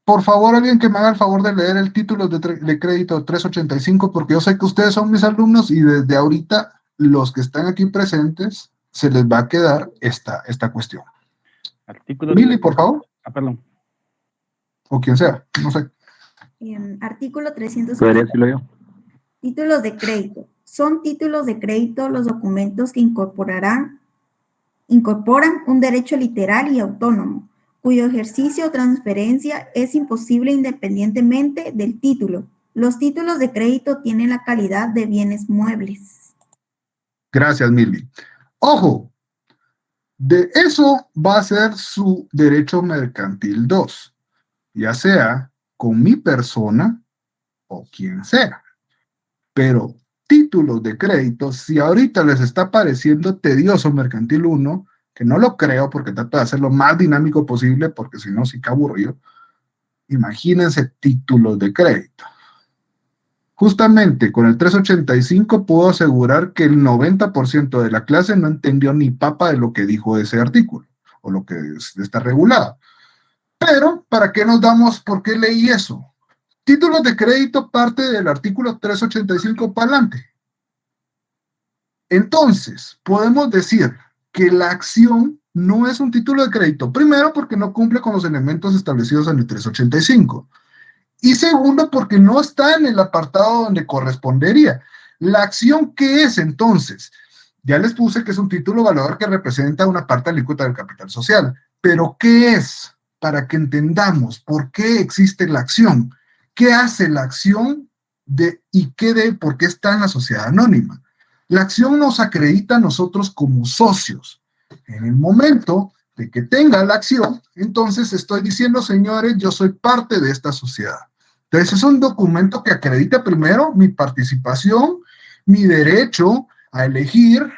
Por favor, alguien que me haga el favor de leer el título de crédito 385, porque yo sé que ustedes son mis alumnos y desde ahorita los que están aquí presentes se les va a quedar esta cuestión. Artículo Mili, por favor. Perdón. O quien sea, no sé. Artículo 300. Podría decirlo yo. Títulos de crédito. Son títulos de crédito los documentos que incorporan un derecho literal y autónomo, cuyo ejercicio o transferencia es imposible independientemente del título. Los títulos de crédito tienen la calidad de bienes muebles. Gracias, Mili. Ojo, de eso va a ser su derecho mercantil 2, ya sea con mi persona o quien sea. Pero títulos de crédito, si ahorita les está pareciendo tedioso mercantil 1, que no lo creo porque trato de hacerlo más dinámico posible, porque si no, sí que aburrido, imagínense títulos de crédito. Justamente con el 385 puedo asegurar que el 90% de la clase no entendió ni papa de lo que dijo ese artículo, o lo que está regulado. Pero, ¿para qué nos damos? ¿Por qué leí eso? Títulos de crédito parte del artículo 385 para adelante. Entonces, podemos decir que la acción no es un título de crédito. Primero, porque no cumple con los elementos establecidos en el 385. Y segundo, porque no está en el apartado donde correspondería. ¿La acción qué es entonces? Ya les puse que es un título valuador que representa una parte alícuota del capital social. ¿Pero qué es? Para que entendamos por qué existe la acción. ¿Qué hace la acción por qué está en la sociedad anónima? La acción nos acredita a nosotros como socios. En el momento de que tenga la acción, entonces estoy diciendo, señores, yo soy parte de esta sociedad. Entonces es un documento que acredita primero mi participación, mi derecho a elegir,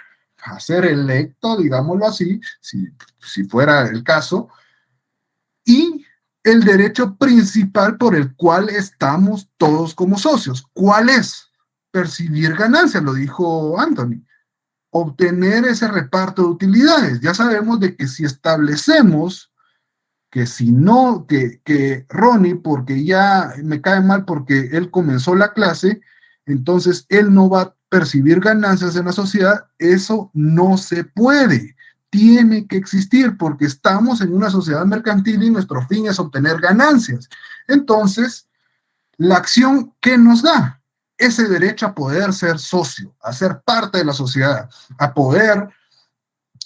a ser electo, digámoslo así, si fuera el caso, y el derecho principal por el cual estamos todos como socios. ¿Cuál es? Percibir ganancias, lo dijo Anthony. Obtener ese reparto de utilidades. Ya sabemos de que si establecemos que si no, que Ronnie, porque ya me cae mal porque él comenzó la clase, entonces él no va a percibir ganancias en la sociedad, eso no se puede. Tiene que existir porque estamos en una sociedad mercantil y nuestro fin es obtener ganancias. Entonces, la acción, ¿qué nos da? Ese derecho a poder ser socio, a ser parte de la sociedad, a poder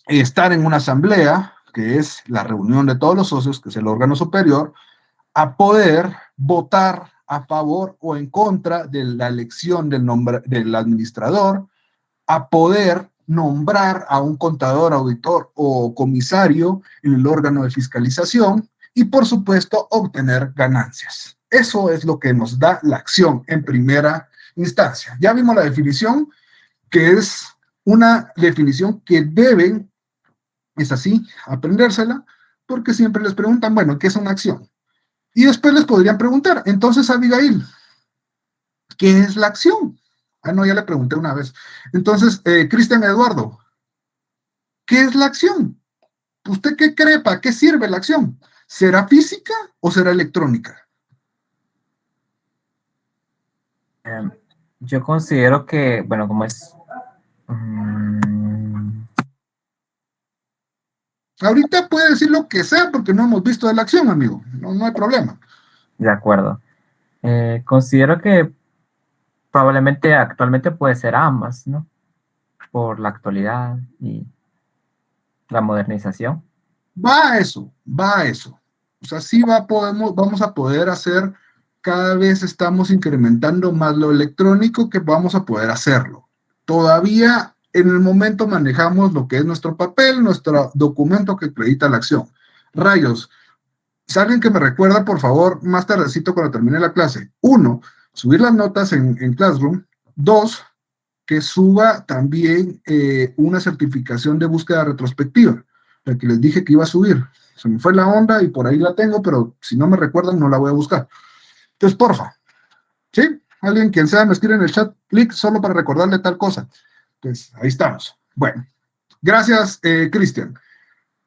estar en una asamblea, que es la reunión de todos los socios, que es el órgano superior, a poder votar a favor o en contra de la elección del administrador, a poder nombrar a un contador, auditor o comisario en el órgano de fiscalización y, por supuesto, obtener ganancias. Eso es lo que nos da la acción en primera instancia. Ya vimos la definición, que es una definición que deben, es así, aprendérsela, porque siempre les preguntan, bueno, ¿qué es una acción? Y después les podrían preguntar, entonces, Abigail, ¿qué es la acción? Ah, no, ya le pregunté una vez. Entonces, Cristian Eduardo, ¿qué es la acción? ¿Usted qué cree? ¿Para qué sirve la acción? ¿Será física o será electrónica? Yo considero que, bueno, como es... Ahorita puede decir lo que sea porque no hemos visto de la acción, amigo. No hay problema. De acuerdo. Considero que probablemente actualmente puede ser ambas, ¿no? Por la actualidad y la modernización. Va a eso. O sea, sí vamos a poder hacer, cada vez estamos incrementando más lo electrónico que vamos a poder hacerlo. Todavía en el momento manejamos lo que es nuestro papel, nuestro documento que acredita la acción. Rayos, si alguien que me recuerda, por favor, más tardecito cuando termine la clase. 1, subir las notas en Classroom. 2, que suba también una certificación de búsqueda retrospectiva, la que les dije que iba a subir. Se me fue la onda y por ahí la tengo, pero si no me recuerdan no la voy a buscar. Entonces, porfa, ¿Sí? Alguien quien sea me escribe en el chat, clic solo para recordarle tal cosa. Entonces, ahí estamos. Bueno, gracias, Cristian.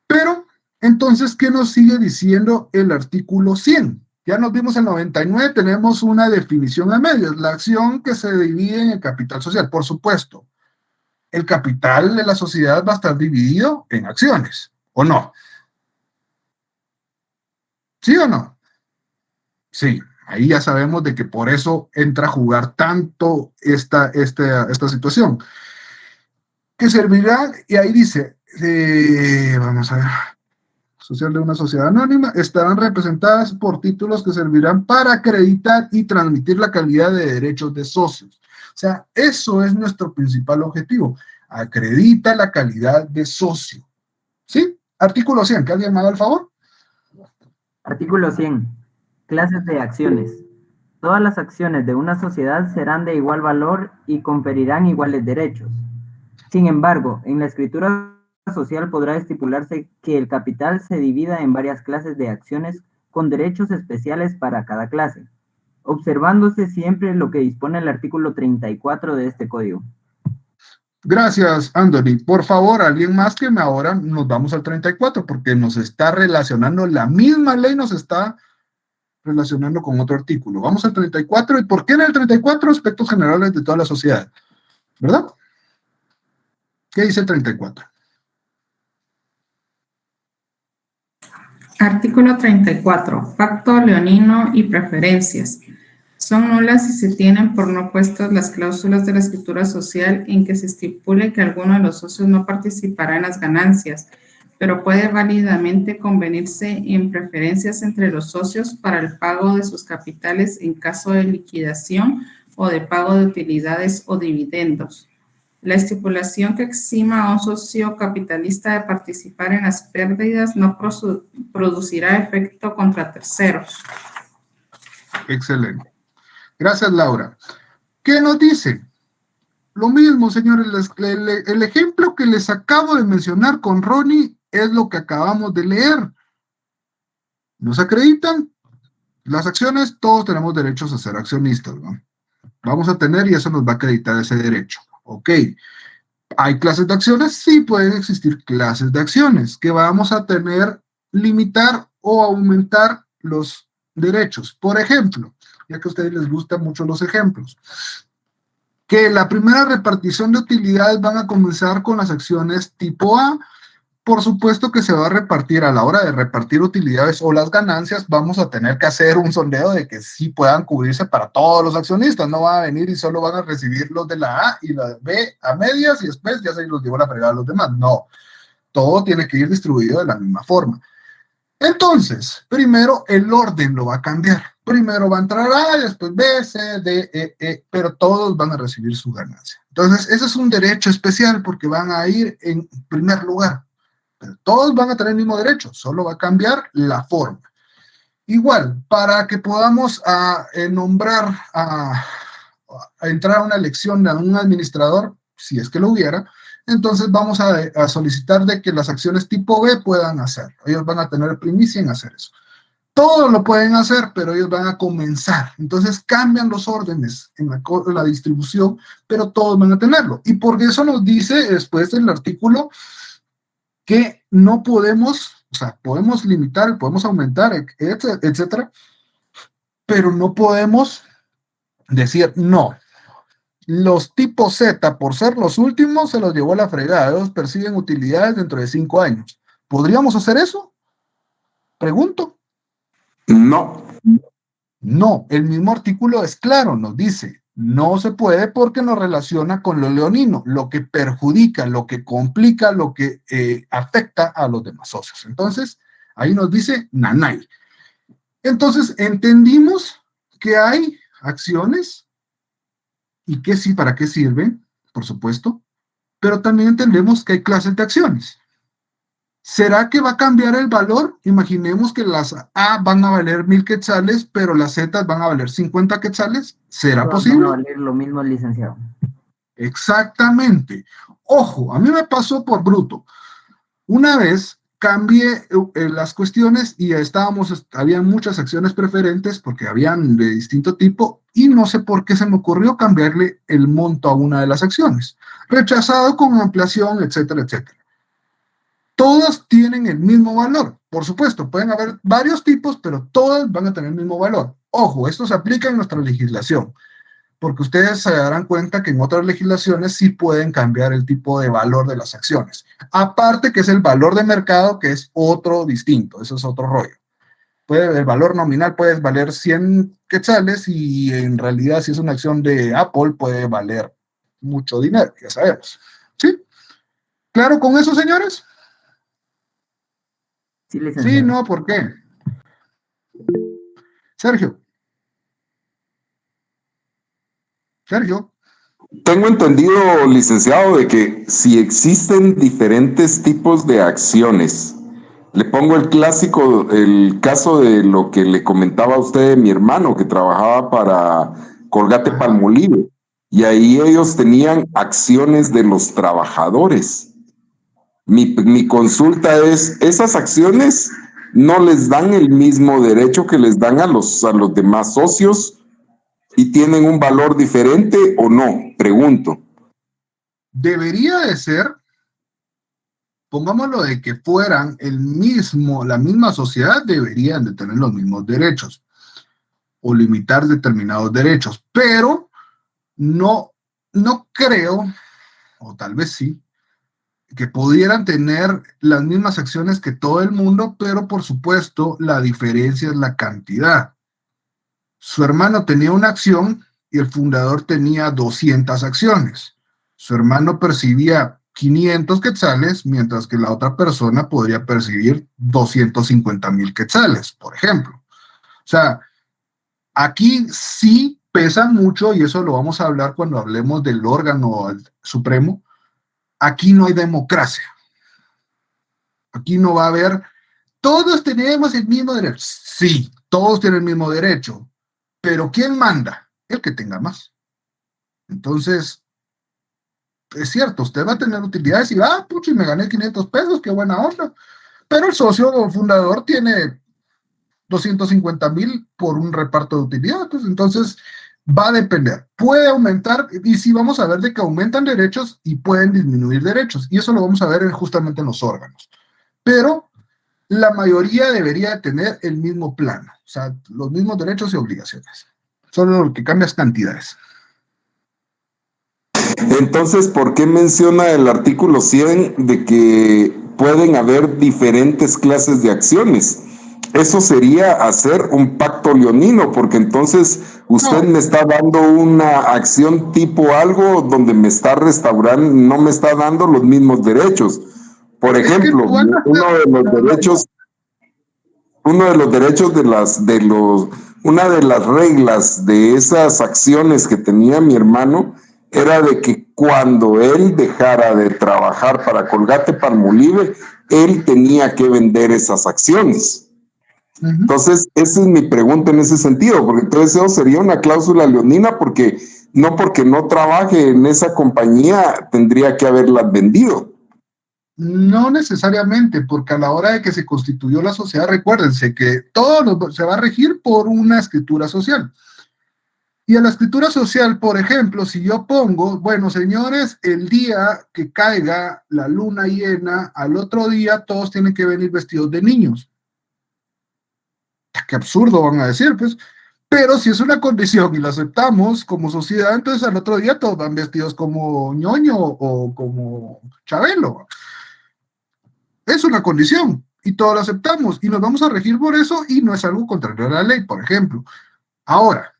Pero, entonces, ¿qué nos sigue diciendo el artículo 100? Ya nos vimos el 99, tenemos una definición a medias, la acción que se divide en el capital social. Por supuesto, el capital de la sociedad va a estar dividido en acciones, ¿o no? ¿Sí o no? Sí, ahí ya sabemos de que por eso entra a jugar tanto esta situación. Que servirá, y ahí dice, vamos a ver, social de una sociedad anónima, estarán representadas por títulos que servirán para acreditar y transmitir la calidad de derechos de socios. O sea, eso es nuestro principal objetivo. Acredita la calidad de socio. ¿Sí? Artículo 100, ¿que alguien me haga el favor? Artículo 100. Clases de acciones. Todas las acciones de una sociedad serán de igual valor y conferirán iguales derechos. Sin embargo, en la escritura social podrá estipularse que el capital se divida en varias clases de acciones con derechos especiales para cada clase, observándose siempre lo que dispone el artículo 34 de este código. Gracias, Anthony. Por favor, alguien más que ahora nos vamos al 34, porque nos está relacionando, la misma ley nos está relacionando con otro artículo. Vamos al 34, ¿y por qué en el 34? Aspectos generales de toda la sociedad, ¿verdad? ¿Qué dice el 34? Artículo 34. Pacto leonino y preferencias. Son nulas si se tienen por no puestas las cláusulas de la escritura social en que se estipule que alguno de los socios no participará en las ganancias, pero puede válidamente convenirse en preferencias entre los socios para el pago de sus capitales en caso de liquidación o de pago de utilidades o dividendos. La estipulación que exima a un socio capitalista de participar en las pérdidas no producirá efecto contra terceros. Excelente. Gracias, Laura. ¿Qué nos dice? Lo mismo, señores. El ejemplo que les acabo de mencionar con Ronnie es lo que acabamos de leer. Nos acreditan las acciones, todos tenemos derechos a ser accionistas, ¿no? Vamos a tener y eso nos va a acreditar ese derecho. Ok. ¿Hay clases de acciones? Sí, pueden existir clases de acciones que vamos a tener, limitar o aumentar los derechos. Por ejemplo, ya que a ustedes les gustan mucho los ejemplos, que la primera repartición de utilidades van a comenzar con las acciones tipo A. Por supuesto que se va a repartir a la hora de repartir utilidades o las ganancias, vamos a tener que hacer un sondeo de que sí puedan cubrirse para todos los accionistas, no van a venir y solo van a recibir los de la A y la B a medias y después ya se los llevó la fregada a los demás. No, todo tiene que ir distribuido de la misma forma. Entonces, primero el orden lo va a cambiar. Primero va a entrar A, después B, C, D, E, pero todos van a recibir su ganancia. Entonces, ese es un derecho especial porque van a ir en primer lugar. Pero todos van a tener el mismo derecho, solo va a cambiar la forma. Igual, para que podamos nombrar, a entrar a una elección de un administrador, si es que lo hubiera, entonces vamos a solicitar de que las acciones tipo B puedan hacerlo. Ellos van a tener primicia en hacer eso. Todos lo pueden hacer, pero ellos van a comenzar. Entonces cambian los órdenes en la distribución, pero todos van a tenerlo. Y porque eso nos dice después el artículo que no podemos, o sea, podemos limitar, podemos aumentar, etcétera, pero no podemos decir no. Los tipos Z, por ser los últimos, se los llevó a la fregada. Ellos perciben utilidades dentro de 5 años. ¿Podríamos hacer eso? Pregunto. No. No, el mismo artículo es claro, nos dice, no se puede porque nos relaciona con lo leonino, lo que perjudica, lo que complica, lo que afecta a los demás socios. Entonces, ahí nos dice nanay. Entonces, entendimos que hay acciones y que sí, para qué sirven, por supuesto, pero también entendemos que hay clases de acciones. ¿Será que va a cambiar el valor? Imaginemos que las A van a valer 1,000 quetzales, pero las Z van a valer 50 quetzales. ¿Será posible? Van a valer lo mismo, licenciado. Exactamente. Ojo, a mí me pasó por bruto. Una vez cambié las cuestiones y había muchas acciones preferentes porque habían de distinto tipo y no sé por qué se me ocurrió cambiarle el monto a una de las acciones. Rechazado con ampliación, etcétera, etcétera. Todas tienen el mismo valor. Por supuesto, pueden haber varios tipos, pero todas van a tener el mismo valor. Ojo, esto se aplica en nuestra legislación, porque ustedes se darán cuenta que en otras legislaciones sí pueden cambiar el tipo de valor de las acciones. Aparte que es el valor de mercado, que es otro distinto, eso es otro rollo. El valor nominal puede valer 100 quetzales y en realidad si es una acción de Apple puede valer mucho dinero, ya sabemos. ¿Sí? ¿Claro con eso, señores? Sí, no, ¿por qué? Sergio. Tengo entendido, licenciado, de que si existen diferentes tipos de acciones, le pongo el caso de lo que le comentaba a usted de mi hermano, que trabajaba para Colgate-Palmolive, y ahí ellos tenían acciones de los trabajadores. Mi consulta es, ¿esas acciones no les dan el mismo derecho que les dan a los demás socios y tienen un valor diferente o no? Pregunto. Debería de ser, pongámoslo de que fueran la misma sociedad, deberían de tener los mismos derechos o limitar determinados derechos, pero no creo, o tal vez sí, que pudieran tener las mismas acciones que todo el mundo, pero por supuesto la diferencia es la cantidad. Su hermano tenía una acción y el fundador tenía 200 acciones. Su hermano percibía 500 quetzales, mientras que la otra persona podría percibir 250,000 quetzales, por ejemplo. O sea, aquí sí pesa mucho, y eso lo vamos a hablar cuando hablemos del órgano supremo. Aquí no hay democracia. Aquí no va a haber, todos tenemos el mismo derecho. Sí, todos tienen el mismo derecho, pero ¿quién manda? El que tenga más. Entonces, es cierto, usted va a tener utilidades y pucha, me gané 500 pesos, qué buena onda. Pero el socio fundador tiene 250,000 por un reparto de utilidades. Entonces, va a depender. Puede aumentar, y sí vamos a ver de que aumentan derechos y pueden disminuir derechos. Y eso lo vamos a ver justamente en los órganos. Pero la mayoría debería tener el mismo plano. O sea, los mismos derechos y obligaciones. Solo lo que cambia es cantidades. Entonces, ¿por qué menciona el artículo 100 de que pueden haber diferentes clases de acciones? Eso sería hacer un pacto leonino, porque entonces usted me está dando una acción tipo algo donde me está restaurando, no me está dando los mismos derechos. Por ejemplo, una de las reglas de esas acciones que tenía mi hermano era de que cuando él dejara de trabajar para Colgate-Palmolive, él tenía que vender esas acciones. Entonces, esa es mi pregunta en ese sentido, porque entonces eso sería una cláusula leonina, porque no trabaje en esa compañía tendría que haberlas vendido. No necesariamente, porque a la hora de que se constituyó la sociedad, recuérdense que todo se va a regir por una escritura social. Y a la escritura social, por ejemplo, si yo pongo, bueno, señores, el día que caiga la luna llena, al otro día todos tienen que venir vestidos de niños. Qué absurdo van a decir, pues. Pero si es una condición y la aceptamos como sociedad, entonces al otro día todos van vestidos como ñoño o como Chabelo. Es una condición y todos la aceptamos y nos vamos a regir por eso y no es algo contrario a la ley, por ejemplo. Ahora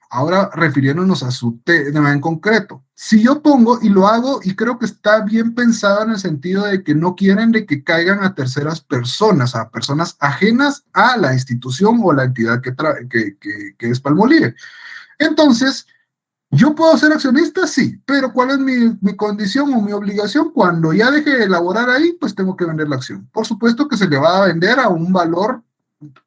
refiriéndonos a su tema en concreto, si yo pongo y lo hago y creo que está bien pensado en el sentido de que no quieren de que caigan a terceras personas, a personas ajenas a la institución o la entidad que es Palmolive. Entonces, ¿yo puedo ser accionista? Sí, pero ¿cuál es mi condición o mi obligación? Cuando ya deje de elaborar ahí, pues tengo que vender la acción. Por supuesto que se le va a vender a un valor,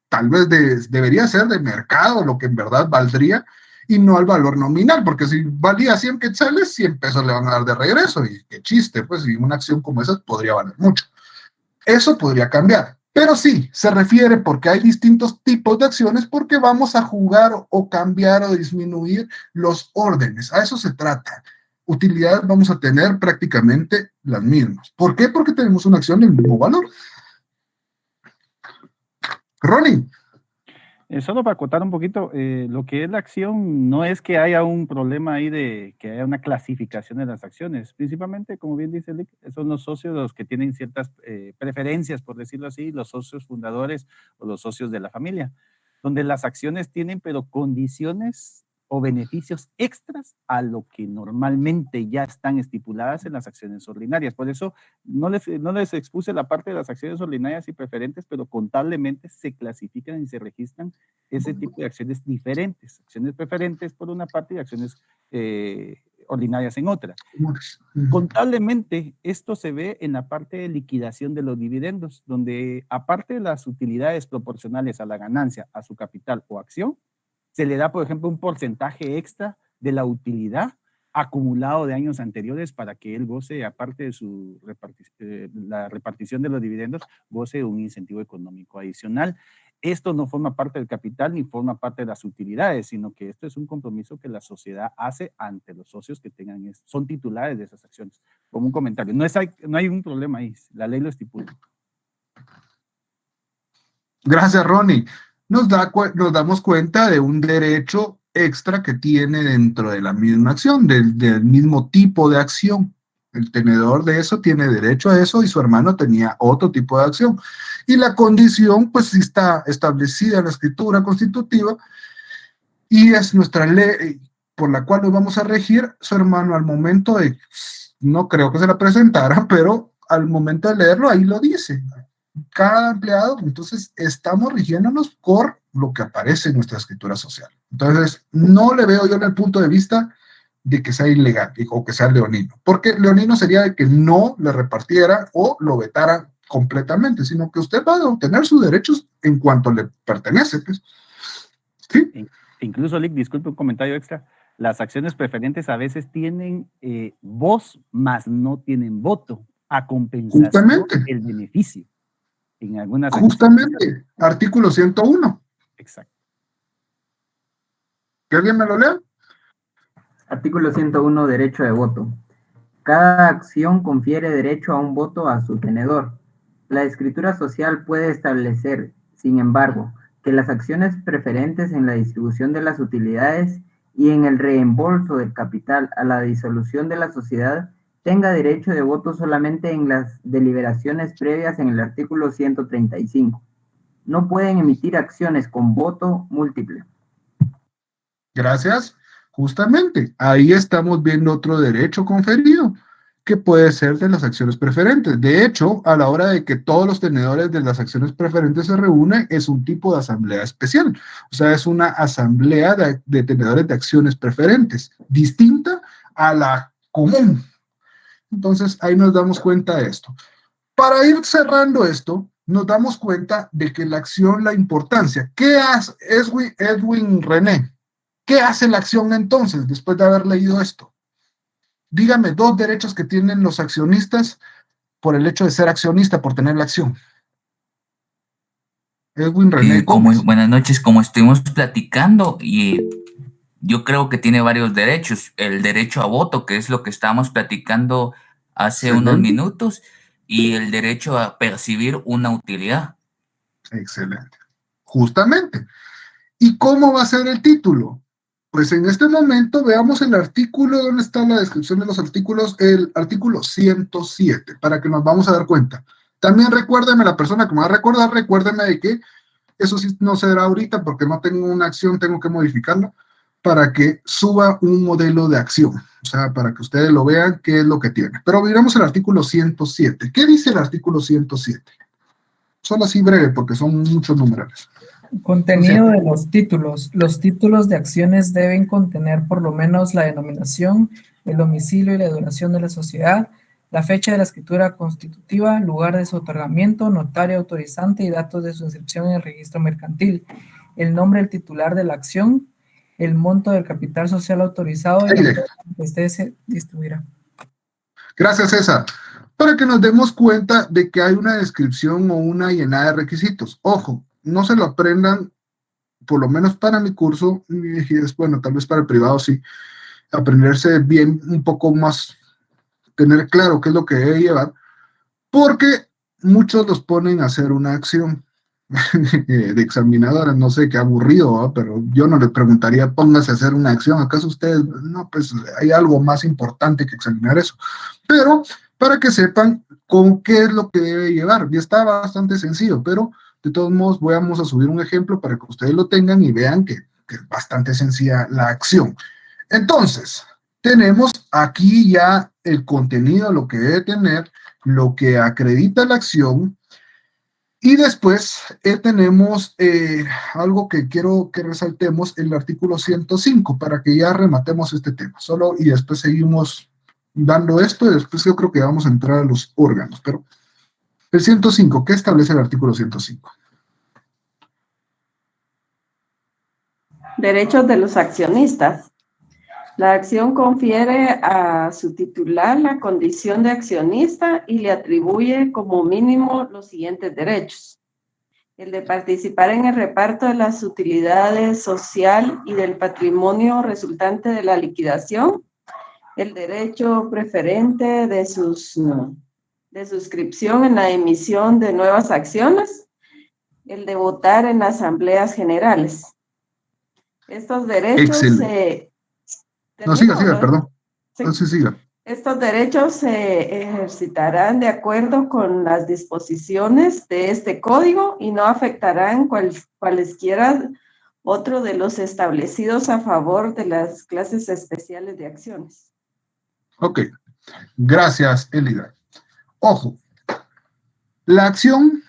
tal vez debería ser de mercado, lo que en verdad valdría, y no al valor nominal, porque si valía 100 quetzales, 100 pesos le van a dar de regreso, y qué chiste, pues, y una acción como esa podría valer mucho. Eso podría cambiar, Pero sí, se refiere porque hay distintos tipos de acciones porque vamos a jugar o cambiar o disminuir los órdenes. A eso se trata. Utilidades vamos a tener prácticamente las mismas. ¿Por qué? Porque tenemos una acción del mismo valor. Ronnie. Solo para acotar un poquito, lo que es la acción no es que haya un problema ahí de que haya una clasificación de las acciones. Principalmente, como bien dice Lick, son los socios los que tienen ciertas preferencias, por decirlo así, los socios fundadores o los socios de la familia, donde las acciones tienen pero condiciones o beneficios extras a lo que normalmente ya están estipuladas en las acciones ordinarias. Por eso no les expuse la parte de las acciones ordinarias y preferentes, pero contablemente se clasifican y se registran ese tipo de acciones diferentes. Acciones preferentes por una parte y acciones ordinarias en otra. Contablemente, esto se ve en la parte de liquidación de los dividendos, donde aparte de las utilidades proporcionales a la ganancia, a su capital o acción, se le da, por ejemplo, un porcentaje extra de la utilidad acumulado de años anteriores para que él goce, aparte de su la repartición de los dividendos, goce de un incentivo económico adicional. Esto no forma parte del capital ni forma parte de las utilidades, sino que esto es un compromiso que la sociedad hace ante los socios que son titulares de esas acciones. Como un comentario, no hay un problema ahí, la ley lo estipula. Gracias, Ronnie. Nos damos cuenta de un derecho extra que tiene dentro de la misma acción, del mismo tipo de acción. El tenedor de eso tiene derecho a eso y su hermano tenía otro tipo de acción. Y la condición, pues sí está establecida en la escritura constitutiva y es nuestra ley por la cual nos vamos a regir. Su hermano al momento de, no creo que se la presentara, pero al momento de leerlo ahí lo dice. Cada empleado, entonces estamos rigiéndonos por lo que aparece en nuestra escritura social. Entonces, no le veo yo en el punto de vista de que sea ilegal o que sea leonino, porque leonino sería de que no le repartiera o lo vetara completamente, sino que usted va a obtener sus derechos en cuanto le pertenece. Pues. ¿Sí? Incluso, Lick, disculpe un comentario extra, las acciones preferentes a veces tienen voz, mas no tienen voto, a compensación del beneficio. En algunas justamente, artículo 101. Exacto. ¿Que alguien me lo lea? Artículo 101, derecho de voto. Cada acción confiere derecho a un voto a su tenedor. La escritura social puede establecer, sin embargo, que las acciones preferentes en la distribución de las utilidades y en el reembolso del capital a la disolución de la sociedad tenga derecho de voto solamente en las deliberaciones previas en el artículo 135. No pueden emitir acciones con voto múltiple. Gracias. Justamente, ahí estamos viendo otro derecho conferido, que puede ser de las acciones preferentes. De hecho, a la hora de que todos los tenedores de las acciones preferentes se reúnen, es un tipo de asamblea especial. O sea, es una asamblea de tenedores de acciones preferentes, distinta a la común. Entonces, ahí nos damos cuenta de esto. Para ir cerrando esto, nos damos cuenta de que la acción, la importancia. ¿Qué hace Edwin René? ¿Qué hace la acción entonces, después de haber leído esto? Dígame 2 derechos que tienen los accionistas por el hecho de ser accionista, por tener la acción. Edwin René. Buenas noches, como estuvimos platicando, y yo creo que tiene varios derechos. El derecho a voto, que es lo que estábamos platicando hace unos minutos, y el derecho a percibir una utilidad. Excelente. Justamente. ¿Y cómo va a ser el título? Pues en este momento veamos el artículo, ¿dónde está la descripción de los artículos? El artículo 107, para que nos vamos a dar cuenta. También recuérdeme, la persona que me va a recordar, recuérdeme de que eso sí no se dará ahorita porque no tengo una acción, tengo que modificarla para que suba un modelo de acción. O sea, para que ustedes lo vean qué es lo que tiene. Pero miramos el artículo 107. ¿Qué dice el artículo 107? Solo así breve porque son muchos numerales. Contenido de los títulos. Los títulos de acciones deben contener por lo menos la denominación, el domicilio y la duración de la sociedad, la fecha de la escritura constitutiva, lugar de su otorgamiento, notario autorizante y datos de su inscripción en el registro mercantil, el nombre del titular de la acción, el monto del capital social autorizado y la que se distribuirá. Gracias, César. para que nos demos cuenta de que hay una descripción o una llenada de requisitos. Ojo, no se lo aprendan, por lo menos para mi curso, y es bueno, tal vez para el privado sí, aprenderse bien un poco más, tener claro qué es lo que debe llevar, porque muchos los ponen a hacer una acción de examinadora, no sé, qué aburrido, ¿no? Pero yo no les preguntaría, póngase a hacer una acción, ¿acaso ustedes? No, pues hay algo más importante que examinar eso, pero para que sepan con qué es lo que debe llevar, y está bastante sencillo, pero de todos modos vamos a subir un ejemplo para que ustedes lo tengan y vean que es bastante sencilla la acción. Entonces, tenemos aquí ya el contenido, lo que debe tener, lo que acredita la acción, y después tenemos algo que quiero que resaltemos, el artículo 105, para que ya rematemos este tema. Solo y después seguimos dando esto, y después yo creo que vamos a entrar a los órganos. Pero el 105, ¿qué establece el artículo 105? Derechos de los accionistas. La acción confiere a su titular la condición de accionista y le atribuye como mínimo los siguientes derechos: el de participar en el reparto de las utilidades social y del patrimonio resultante de la liquidación, el derecho preferente de suscripción en la emisión de nuevas acciones, el de votar en asambleas generales. Estos derechos siga, perdón. Sí. No, siga. Estos derechos se ejercitarán de acuerdo con las disposiciones de este código y no afectarán cualesquiera otro de los establecidos a favor de las clases especiales de acciones. Ok, gracias, Elida. Ojo, la acción,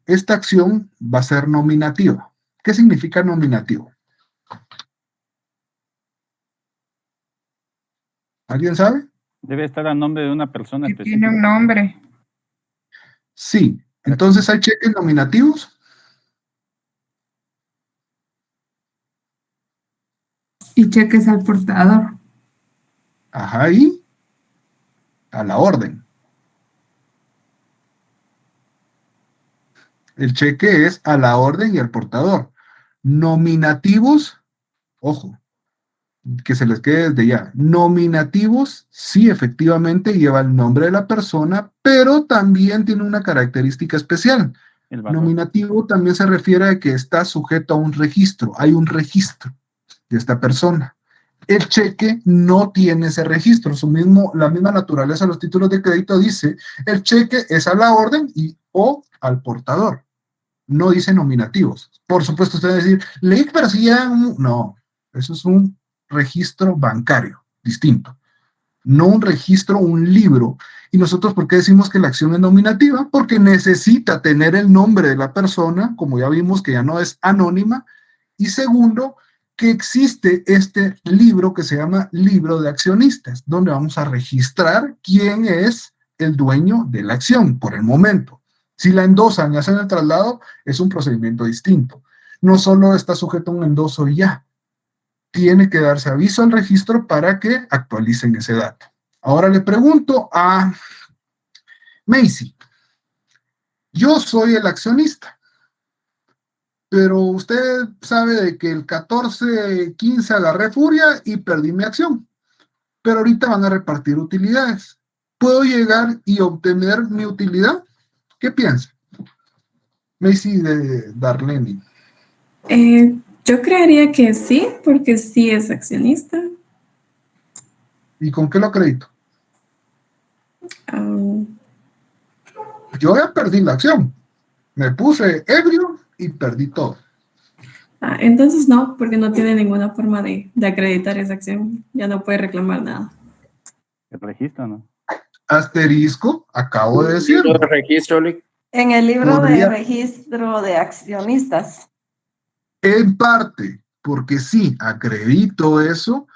esta acción va a ser nominativa. ¿Qué significa nominativo? ¿Alguien sabe? Debe estar a nombre de una persona específica. Tiene un nombre. Sí, entonces hay cheques nominativos. Y cheques al portador. Ajá, y a la orden. El cheque es a la orden y al portador. Nominativos, ojo, que se les quede desde ya. Nominativos, sí, efectivamente lleva el nombre de la persona, pero también tiene una característica especial. Nominativo también se refiere a que está sujeto a un registro. Hay un registro de esta persona. El cheque no tiene ese registro. La misma naturaleza de los títulos de crédito dice, el cheque es a la orden o al portador. No dice nominativos. Por supuesto, usted va a decir, leí, pero si ya... No, eso es un registro bancario, distinto. No un registro, un libro. Y nosotros, ¿por qué decimos que la acción es nominativa? Porque necesita tener el nombre de la persona, como ya vimos que ya no es anónima. Y segundo, que existe este libro que se llama libro de accionistas, donde vamos a registrar quién es el dueño de la acción por el momento. Si la endosan y hacen el traslado, es un procedimiento distinto. No solo está sujeto a un endoso y ya. Tiene que darse aviso al registro para que actualicen ese dato. Ahora le pregunto a Macy. Yo soy el accionista, pero usted sabe de que el 14-15 agarré furia y perdí mi acción. Pero ahorita van a repartir utilidades. ¿Puedo llegar y obtener mi utilidad? ¿Qué piensa? Macy de Darlene. Yo creería que sí, porque sí es accionista. ¿Y con qué lo acredito? Yo ya perdí la acción. Me puse ebrio y perdí todo. Entonces no, porque no tiene ninguna forma de acreditar esa acción. Ya no puede reclamar nada. ¿El registro no? Asterisco, acabo de decir. En el libro de registro de accionistas. En parte, porque sí, acredito eso,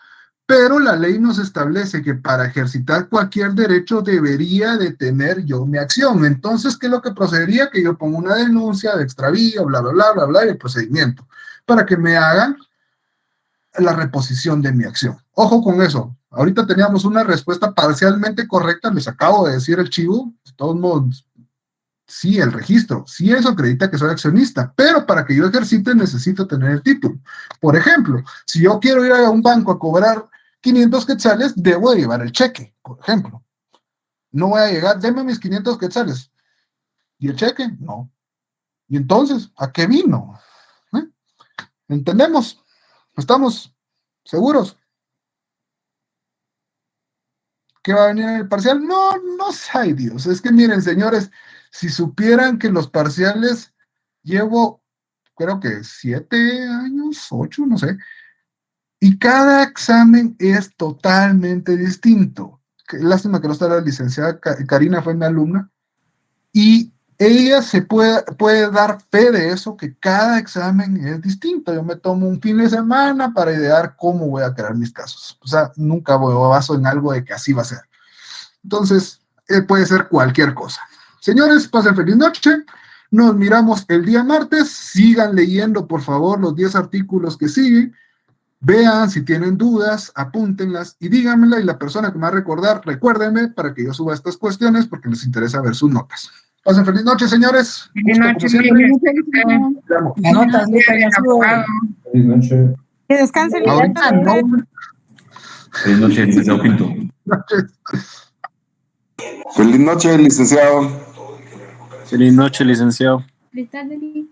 pero la ley nos establece que para ejercitar cualquier derecho debería de tener yo mi acción. Entonces, ¿qué es lo que procedería? Que yo ponga una denuncia de extravío, bla, bla, bla, bla, bla, y el procedimiento, para que me hagan la reposición de mi acción. Ojo con eso. Ahorita teníamos una respuesta parcialmente correcta, les acabo de decir el chivo, de todos modos, sí, el registro, sí eso acredita que soy accionista, pero para que yo ejercite necesito tener el título. Por ejemplo, si yo quiero ir a un banco a cobrar 500 quetzales, debo de llevar el cheque, por ejemplo. No voy a llegar, deme mis 500 quetzales. ¿Y el cheque? No. ¿Y entonces a qué vino? ¿Entendemos? ¿Estamos seguros? ¿Qué va a venir en el parcial? No, no sé, Dios. Es que miren, señores, si supieran que los parciales llevo, creo que 7 años, 8, no sé, y cada examen es totalmente distinto. Qué lástima que no está la licenciada Karina, fue mi alumna, y ella se puede dar fe de eso, que cada examen es distinto. Yo me tomo un fin de semana para idear cómo voy a crear mis casos. O sea, nunca baso en algo de que así va a ser. Entonces, puede ser cualquier cosa. Señores, pasen feliz noche. Nos miramos el día martes. Sigan leyendo, por favor, los 10 artículos que siguen. Vean si tienen dudas, apúntenlas y díganmela. Y la persona que me va a recordar, recuérdenme para que yo suba estas cuestiones porque les interesa ver sus notas. Pasen feliz noche, señores. Feliz noche, Feliz noche. Que descansen. Feliz noche, licenciado Pinto. Feliz noche, licenciado. Feliz noche, licenciado. Feliz tarde.